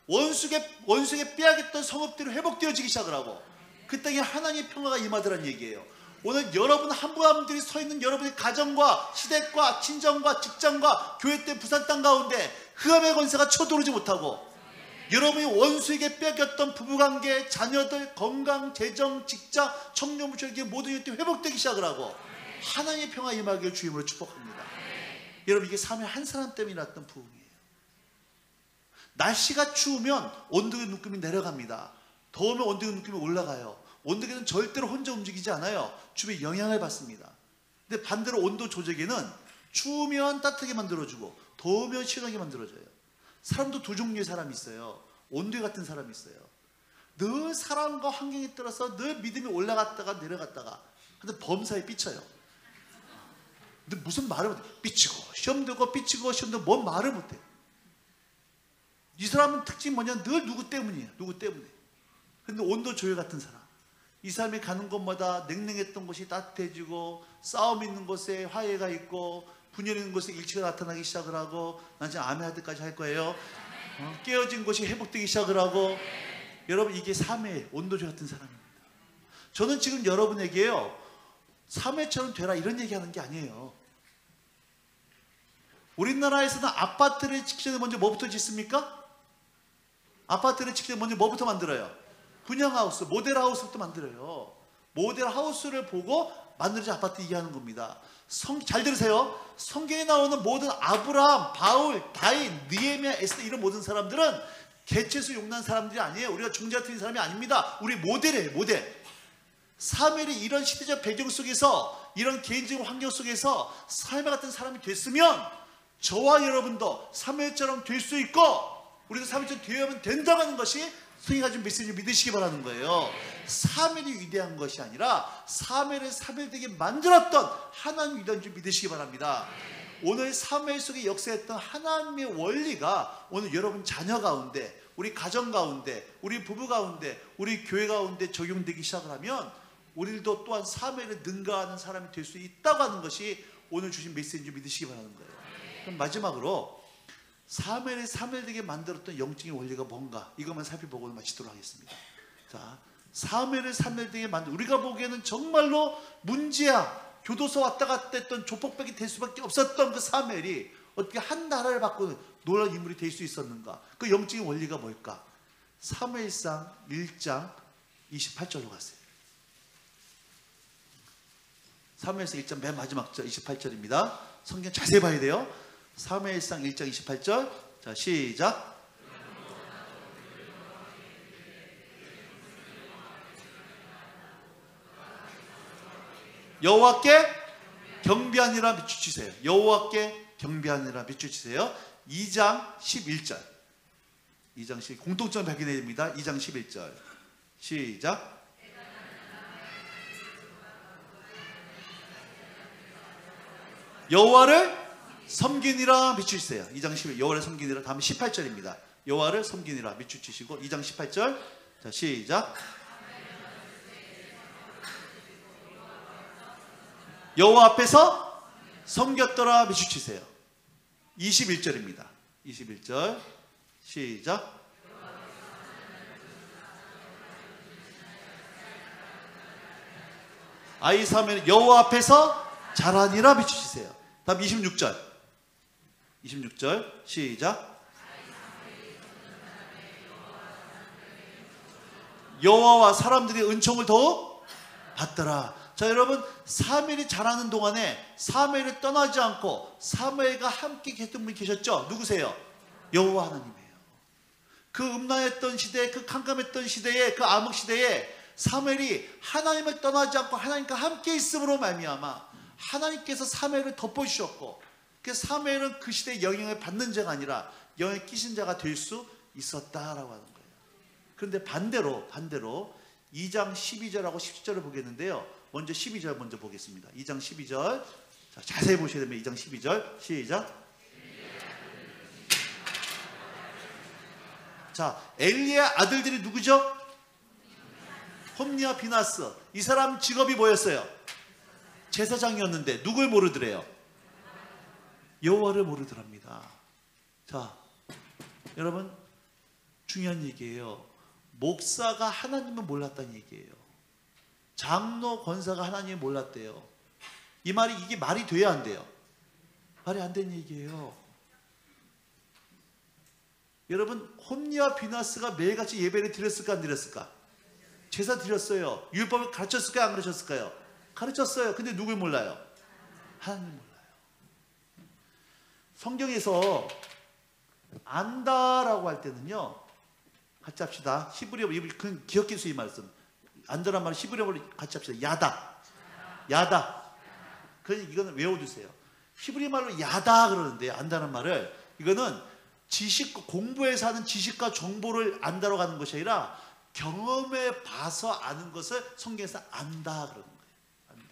원수에게 빼앗겼던 성읍들이 회복되어지기 시작을 하고 그 땅에 하나님의 평화가 임하더란 얘기예요. 오늘 여러분 한 분 한 분들이 서 있는 여러분의 가정과 시댁과 친정과 직장과 교회 때 부산 땅 가운데 흑암의 권세가 쳐들어오지 못하고 여러분이 원수에게 빼앗겼던 부부관계, 자녀들, 건강, 재정, 직장, 청년부처에게 모든 것들이 회복되기 시작을 하고 하나님의 평화 임하기를 주임으로 축복합니다. 여러분, 이게 사무엘 한 사람 때문에 났던 부흥이에요. 날씨가 추우면 온도계 눈금이 내려갑니다. 더우면 온도계 눈금이 올라가요. 온도계는 절대로 혼자 움직이지 않아요. 주변에 영향을 받습니다. 근데 반대로 온도 조절계는 추우면 따뜻하게 만들어주고 더우면 시원하게 만들어줘요. 사람도 두 종류의 사람이 있어요. 온도계 같은 사람이 있어요. 늘 사람과 환경에 따라서 늘 믿음이 올라갔다가 내려갔다가 근데 범사에 삐쳐요. 근데 무슨 말을 못해. 삐치고 시험되고 삐치고 시험되고 뭔 말을 못해. 이 사람은 특징이 뭐냐, 늘 누구 때문이에요. 누구 때문에. 근데 온도 조절 같은 사람, 이 사람이 가는 곳마다 냉랭했던 곳이 따뜻해지고 싸움 있는 곳에 화해가 있고 분열 있는 곳에 일치가 나타나기 시작을 하고 난 지금 아멘 할 때까지 할 거예요. 깨어진 곳이 회복되기 시작을 하고 여러분, 이게 사무엘 온도조 같은 사람입니다. 저는 지금 여러분에게요, 사무엘처럼 되라 이런 얘기하는 게 아니에요. 우리나라에서는 아파트를 짓기 전에 먼저 뭐부터 짓습니까? 아파트를 짓기 전에 먼저 뭐부터 만들어요? 분양하우스, 모델하우스부터 만들어요. 모델하우스를 보고 만들어진 아파트 얘기하는 겁니다. 잘 들으세요. 성경에 나오는 모든 아브라함, 바울, 다윗, 느헤미야, 에스더 이런 모든 사람들은 개체수 용난 사람들이 아니에요. 우리가 종자 틀린 사람이 아닙니다. 우리 모델이에요. 모델. 사무엘이 이런 시대적 배경 속에서 이런 개인적인 환경 속에서 사무엘 같은 사람이 됐으면 저와 여러분도 사무엘처럼 될 수 있고 우리도 사무엘처럼 되어야만 된다고 하는 것이 성경이 가진 메시지를 믿으시기 바라는 거예요. 사무엘이 위대한 것이 아니라 사무엘을 사무엘되게 만들었던 하나님이 위대한 줄 믿으시기 바랍니다. 오늘 사무엘 속에 역사했던 하나님의 원리가 오늘 여러분 자녀 가운데, 우리 가정 가운데, 우리 부부 가운데, 우리 교회 가운데 적용되기 시작을 하면 우리도 또한 사무엘을 능가하는 사람이 될 수 있다고 하는 것이 오늘 주신 메시지인 줄 믿으시기 바라는 거예요. 그럼 마지막으로 사무엘을 사무엘되게 만들었던 영적인 원리가 뭔가 이것만 살펴보고 마치도록 하겠습니다. 자, 사무엘을 사무엘되게 만든, 우리가 보기에는 정말로 문제야, 교도소 왔다 갔다 했던 조폭백이 될 수밖에 없었던 그 사무엘이 어떻게 한 나라를 바꾸는 놀라운 인물이 될 수 있었는가? 그 영적인 원리가 뭘까? 사무엘상 1장 28절로 갔어요. 사무엘상 1장 맨 마지막 절 28절입니다. 성경 자세히 봐야 돼요. 사무엘상 1장 28절. 자, 시작. 여호와께 경배하니라 비추치세요. 여호와께 경배하니라 비추치세요. 2장 11절. 2장 11, 공통점 발견해야 됩니다. 2장 11절. 시작. 여호와를 섬기니라 비추치세요. 2장 11, 여호와를 섬기니라. 다음 18절입니다. 여호와를 섬기니라 비추치시고 2장 18절. 자, 시작. 여호와 앞에서 섬겼더라 비추치세요. 21절입니다. 21절. 시작. 아이 사무엘 여호와 앞에서 자라니라 비추치세요. 다음 26절. 26절. 시작. 여호와와 사람들이 은총을 더욱 받더라. 자, 여러분, 사무엘이 자라는 동안에 사무엘을 떠나지 않고 사무엘과 함께 계셨던 분이 계셨죠? 누구세요? 여호와 하나님이에요. 그 음란했던 시대, 그 캄캄했던 시대에, 그 암흑 시대에 사무엘이 하나님을 떠나지 않고 하나님과 함께 있음으로 말미암아 하나님께서 사무엘을 덮어주셨고, 그 사무엘은 그 시대의 영향을 받는 자가 아니라 영향을 끼친 자가 될 수 있었다라고 하는 거예요. 그런데 반대로 2장 12절하고 17절을 보겠는데요. 먼저 12절 먼저 보겠습니다. 2장 12절. 자, 자세히 보셔야 됩니다. 2장 12절. 시작. 자, 엘리의 아들들이 누구죠? 홈니와 비나스. 이 사람 직업이 뭐였어요? 제사장이었는데 누굴 모르더래요? 여호와를 모르더랍니다. 자, 여러분, 중요한 얘기예요. 목사가 하나님을 몰랐다는 얘기예요. 장로 권사가 하나님을 몰랐대요. 이게 말이 돼야 안 돼요? 말이 안 되는 얘기예요. 여러분, 홈니와 비나스가 매일같이 예배를 드렸을까 안 드렸을까? 제사 드렸어요. 율법을 가르쳤을까요 안 가르쳤을까요? 가르쳤어요. 근데 누굴 몰라요? 하나님 몰라요. 성경에서 안다라고 할 때는요, 같이 합시다. 히브리어, 기억해 주세요. 이 말씀. 안다란 말 히브리어로 같이 합시다. 야다. 그러니 이거는 외워두세요. 히브리 말로 야다 그러는데, 안다는 말을, 이거는 공부해서 하는 지식과 정보를 안다라고 하는 것이 아니라 경험해 봐서 아는 것을 성경에서 안다 그러는 거예요. 안다.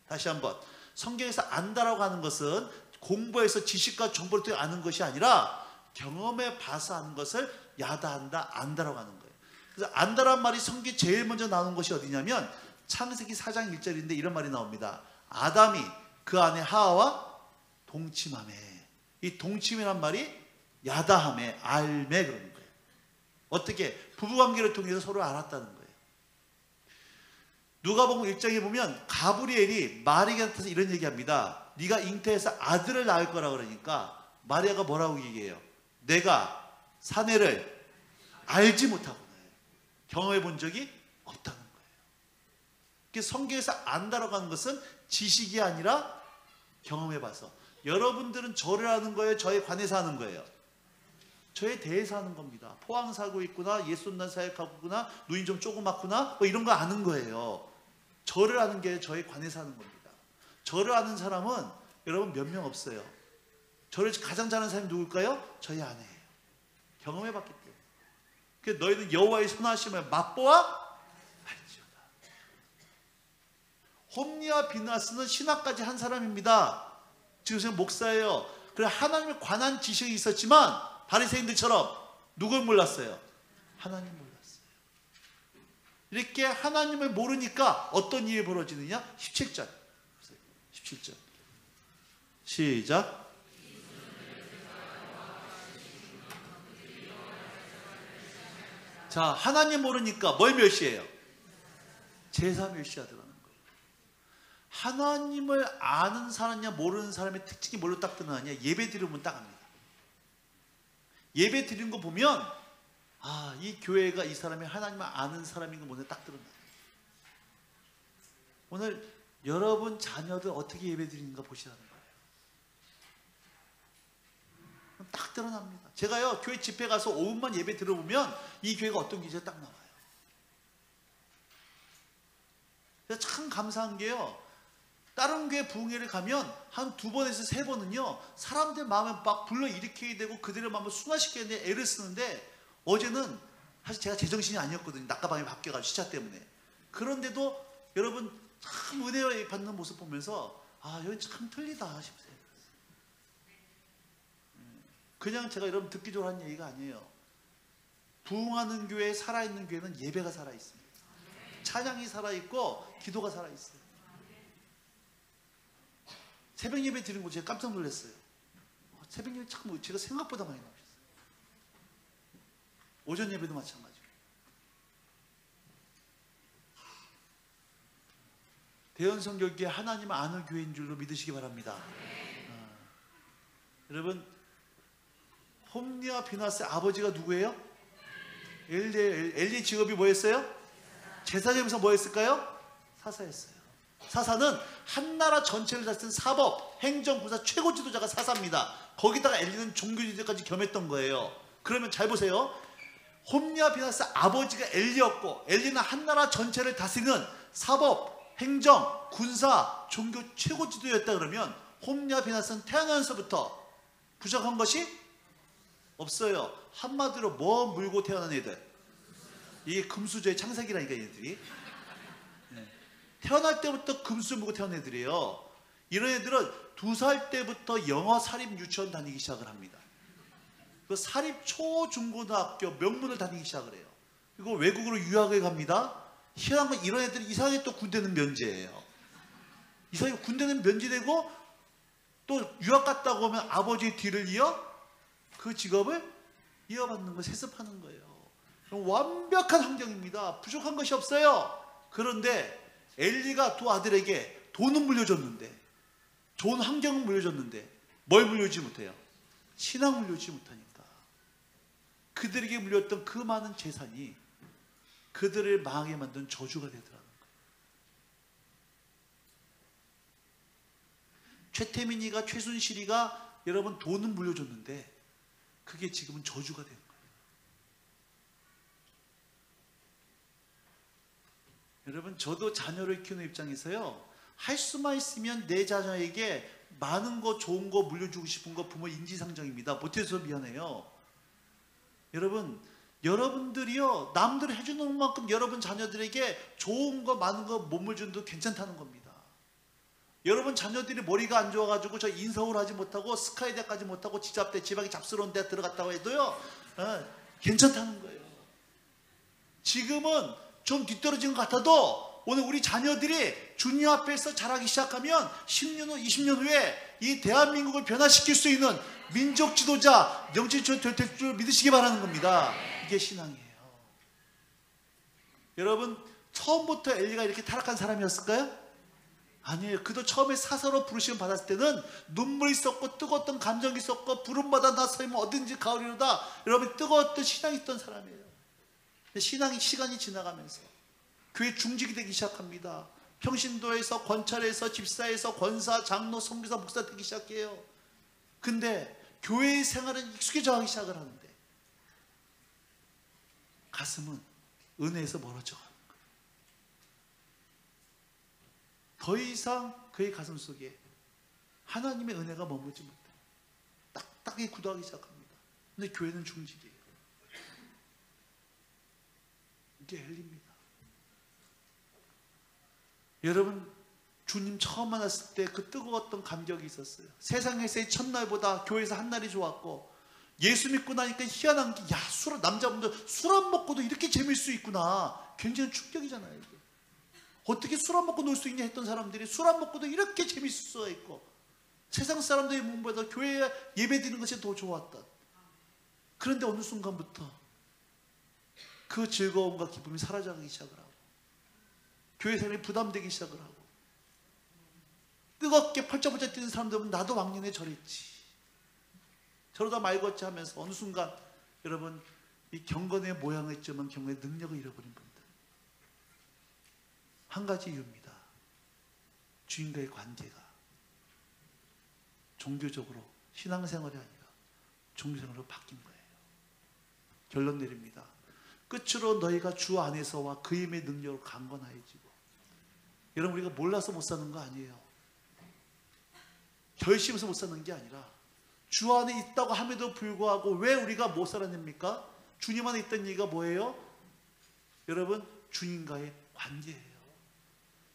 다시 한번, 성경에서 안다라고 하는 것은 공부해서 지식과 정보를 통해 아는 것이 아니라 경험해 봐서 아는 것을 야다한다, 안다라고 하는 거예요. 그래서 안다란 말이 성경에 제일 먼저 나오는 것이 어디냐면 창세기 4장 1절인데 이런 말이 나옵니다. 아담이 그 안에 하와와 동침하매. 이 동침이란 말이 야다함에, 알매 그러는 거예요. 어떻게? 부부관계를 통해서 서로 알았다는 거예요. 누가복음 1장에 보면 가브리엘이 마리아한테서 이런 얘기합니다. 네가 잉태해서 아들을 낳을 거라 그러니까 마리아가 뭐라고 얘기해요? 내가 사내를 알지 못하구나. 경험해 본 적이 없다는 거예요. 그래서 성경에서 안다라고 하는 것은 지식이 아니라 경험해 봐서. 여러분들은 저를 하는 거예요? 저에 관해서 하는 거예요? 저에 대해서 하는 겁니다. 포항 살고 있구나, 예수난 사역하고 있구나, 눈이 좀 조그맣구나, 뭐 이런 거 아는 거예요. 저를 아는 게 저에 관해서 하는 겁니다. 저를 아는 사람은 여러분 몇 명 없어요. 저를 가장 잘하는 사람이 누굴까요? 저희 아내예요. 경험해 봤기 때문에. 그래서 너희는 여호와의 선하심을 맛보아 알지어다. 홈니와 비나스는 신학까지 한 사람입니다. 지금 목사예요. 그래, 하나님에 관한 지식이 있었지만 바리새인들처럼 누굴 몰랐어요? 하나님 몰랐어요. 이렇게 하나님을 모르니까 어떤 일이 벌어지느냐? 17절. 17절. 시작. 자, 하나님 모르니까 뭘 멸시해요? 제사 멸시하더라는 거예요. 하나님을 아는 사람이냐 모르는 사람의 특징이 뭘로 딱 드러나냐? 예배 드리면 딱 합니다. 예배 드리는 거 보면 아, 이 교회가 이 사람이 하나님을 아는 사람인 거 오늘 딱 드러나요. 오늘 여러분 자녀들 어떻게 예배 드리는가 보시라는 거예요. 딱 드러납니다. 제가요 교회 집회 가서 5분만 예배 들어보면 이 교회가 어떤 교회인지 딱 나와요. 그래서 참 감사한 게요, 다른 교회 부흥회를 가면 한 2번에서 3번은요 사람들 마음을 막 불러일으켜야 되고 그들의 마음을 순화시켜야 되는 애를 쓰는데, 어제는 사실 제가 제정신이 아니었거든요. 낮가방에 바뀌어가지고 시차 때문에. 그런데도 여러분 참 은혜 받는 모습 보면서 아, 여기 참 틀리다 싶어요. 그냥 제가 여러분 듣기 좋은 하는 얘기가 아니에요. 부흥하는 교회, 살아있는 교회는 예배가 살아있습니다. 찬양이 살아있고 기도가 살아있어요. 새벽 예배 드리는 거 제가 깜짝 놀랐어요. 새벽 예배 참 제가 생각보다 많이 나오셨어요. 오전 예배도 마찬가지고. 대연성결교회 하나님을 아는 교회인 줄로 믿으시기 바랍니다. 여러분, 홈니와 비나스의 아버지가 누구예요? 엘리의 직업이 뭐였어요? 제사장에서 뭐였을까요? 사사였어요. 사사는 한 나라 전체를 다스리는 사법, 행정, 군사 최고 지도자가 사사입니다. 거기다가 엘리는 종교 지도자까지 겸했던 거예요. 그러면 잘 보세요. 홈리와 비나스 아버지가 엘리였고 엘리는 한 나라 전체를 다스리는 사법, 행정, 군사, 종교 최고 지도였다 그러면 홈리와 비나스는 태어나면서부터 부족한 것이 없어요. 한마디로 뭐 물고 태어난 애들? 이게 금수저의 창세기라니까 얘들이. 태어날 때부터 금수 물고 태어난 애들이에요. 이런 애들은 2살 때부터 영어 사립 유치원 다니기 시작을 합니다. 그 사립 초중고등학교 명문을 다니기 시작을 해요. 그리고 외국으로 유학을 갑니다. 희한한 건 이런 애들이 이상하게 또 군대는 면제예요. 이상하게 군대는 면제되고 또 유학 갔다고 오면 아버지의 뒤를 이어 그 직업을 이어받는 거 세습하는 거예요. 완벽한 환경입니다. 부족한 것이 없어요. 그런데 엘리가 두 아들에게 돈은 물려줬는데 좋은 환경은 물려줬는데 뭘 물려주지 못해요? 신앙을 물려주지 못하니까 그들에게 물렸던 그 많은 재산이 그들을 망하게 만든 저주가 되더라는 거예요. 최태민이가 최순실이가 여러분 돈은 물려줬는데 그게 지금은 저주가 된 거예요. 여러분 저도 자녀를 키우는 입장에서요 할 수만 있으면 내 자녀에게 많은 거 좋은 거 물려주고 싶은 거 부모 인지상정입니다. 못해서 미안해요. 여러분 여러분들이요 남들이 해주는 만큼 여러분 자녀들에게 좋은 거 많은 거 못 물려줘도 괜찮다는 겁니다. 여러분 자녀들이 머리가 안 좋아가지고 저 인서울 하지 못하고 스카이대까지 못하고 지잡대 지방이 잡스러운 데 들어갔다고 해도요 괜찮다는 거예요. 지금은 좀 뒤떨어진 것 같아도 오늘 우리 자녀들이 주님 앞에서 자라기 시작하면 10년 후 20년 후에 이 대한민국을 변화시킬 수 있는 민족 지도자 영적 지도자 될 줄 믿으시기 바라는 겁니다. 이게 신앙이에요. 여러분 처음부터 엘리가 이렇게 타락한 사람이었을까요? 아니에요. 그도 처음에 사사로 부르심을 받았을 때는 눈물이 있었고 뜨거웠던 감정이 있었고 부름받아 나 서면 어딘지 가오리로다. 여러분 뜨거웠던 신앙이 있던 사람이에요. 신앙이 시간이 지나가면서 교회 중직이 되기 시작합니다. 평신도에서 권찰에서 집사에서 권사, 장로, 선교사, 목사 되기 시작해요. 근데 교회의 생활은 익숙해져 가기 시작을 하는데 가슴은 은혜에서 멀어져 가는 거예요. 더 이상 그의 가슴 속에 하나님의 은혜가 머물지 못해요. 딱딱하게 굳어가기 시작합니다. 근데 교회는 중직이에요. 이게 엘리입니다. 여러분 주님 처음 만났을 때 그 뜨거웠던 감격이 있었어요. 세상에서의 첫날보다 교회에서 한 날이 좋았고 예수 믿고 나니까 희한한 게 남자분들 술 안 먹고도 이렇게 재미있을 수 있구나. 굉장히 충격이잖아요. 이게. 어떻게 술 안 먹고 놀 수 있냐 했던 사람들이 술 안 먹고도 이렇게 재미있을 수가 있고 세상 사람들의 몸보다 교회에 예배 드리는 것이 더 좋았다. 그런데 어느 순간부터 그 즐거움과 기쁨이 사라져가기 시작을 하고 교회 생활이 부담되기 시작을 하고 뜨겁게 펄쩍펄쩍 뛰는 사람들은 나도 왕년에 저랬지 저러다 말겠지 하면서 어느 순간 여러분 이 경건의 모양을 있지만 경건의 능력을 잃어버린 분들 한 가지 이유입니다. 주인과의 관계가 종교적으로 신앙생활이 아니라 종교생활로 바뀐 거예요. 결론 내립니다. 끝으로 너희가 주 안에서와 그 힘의 능력으로 강건하여지고 여러분 우리가 몰라서 못 사는 거 아니에요. 결심해서 못 사는 게 아니라 주 안에 있다고 함에도 불구하고 왜 우리가 못 살아냅니까? 주님 안에 있다는 얘기가 뭐예요? 여러분 주님과의 관계예요.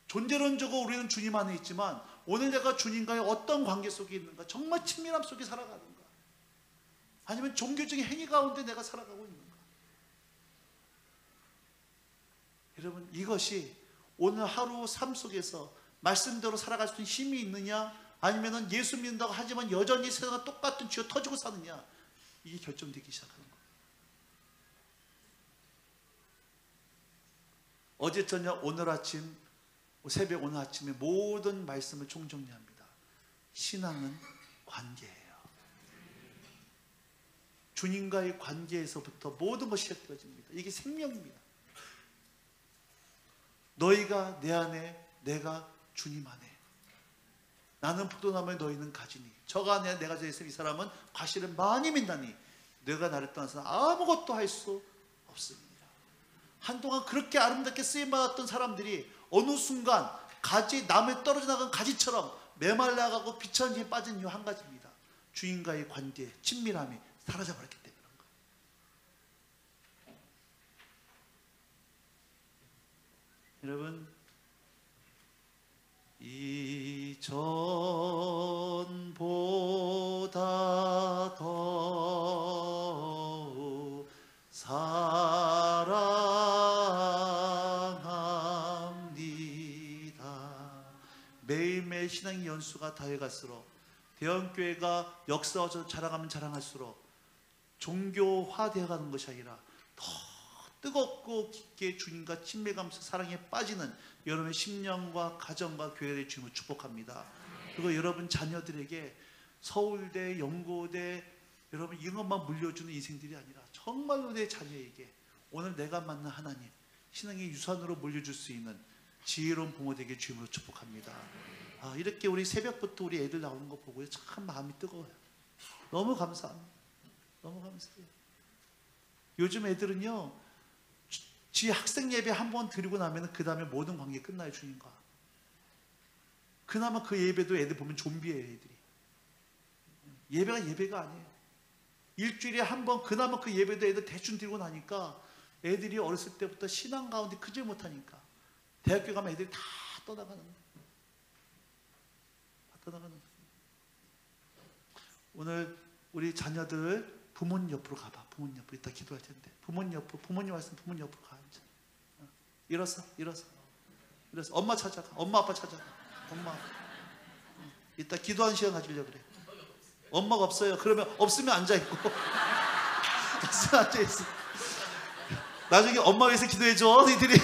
존재론적으로 우리는 주님 안에 있지만 오늘 내가 주님과의 어떤 관계 속에 있는가? 정말 친밀함 속에 살아가는가? 아니면 종교적인 행위 가운데 내가 살아가고 있는가? 여러분 이것이 오늘 하루 삶 속에서 말씀대로 살아갈 수 있는 힘이 있느냐 아니면 예수 믿는다고 하지만 여전히 세상과 똑같은 쥐어 터지고 사느냐 이게 결정되기 시작하는 거예요. 어제 저녁 오늘 아침 새벽 오늘 아침에 모든 말씀을 총정리합니다. 신앙은 관계예요. 주님과의 관계에서부터 모든 것이 시작되어집니다. 이게 생명입니다. 너희가 내 안에 내가 주님 안에. 나는 포도나무에 너희는 가지니 저가 안에 내가 저 있으면 이 사람은 과실을 많이 민다니 내가 나를 떠나서 아무것도 할 수 없습니다. 한동안 그렇게 아름답게 쓰임받았던 사람들이 어느 순간 가지, 나무에 떨어져 나간 가지처럼 메말라가고 비천지에 빠진 이유 한 가지입니다. 주인과의 관계, 친밀함이 사라져버렸기 때문에 그런 거예요. 여러분, 이전보다 더욱 사랑합니다. 매일매일 신앙의 연수가 다해갈수록 대형교회가 역사와 자랑하면 자랑할수록 종교화되어가는 것이 아니라 더 뜨겁고 깊게 주님과 친밀감 사랑에 빠지는 여러분의 심령과 가정과 교회의 주님을 축복합니다. 그리고 여러분 자녀들에게 서울대, 연고대 여러분 이것만 물려주는 인생들이 아니라 정말로 내 자녀에게 오늘 내가 만난 하나님 신앙의 유산으로 물려줄 수 있는 지혜로운 부모에게 주님으로 축복합니다. 이렇게 우리 새벽부터 우리 애들 나오는 거 보고 참 마음이 뜨거워요. 너무 감사합니다. 너무 감사해요. 요즘 애들은요 지 학생 예배 한 번 드리고 나면 그 다음에 모든 관계 끝나요. 주님과. 그나마 그 예배도 애들 보면 좀비예요. 애들이. 예배가 아니에요. 일주일에 한 번 그나마 그 예배도 애들 대충 드리고 나니까 애들이 어렸을 때부터 신앙 가운데 크지 못하니까 대학교 가면 애들이 다 떠나가는 거예요. 다 떠나가는 거예요. 오늘 우리 자녀들 부모님 옆으로 가봐. 부모님 옆으로 이따 기도할 텐데 부모님 옆으로, 부모님 왔으면 부모님 옆으로 가. 일어서 엄마 찾아가. 엄마 아빠 찾아가. 엄마 아빠. 이따 기도하는 시간 가지려고 그래. 엄마가 없어요. 그러면 없으면 앉아있고 없으면 앉아있어. 나중에 엄마 위해서 기도해줘 너희들이.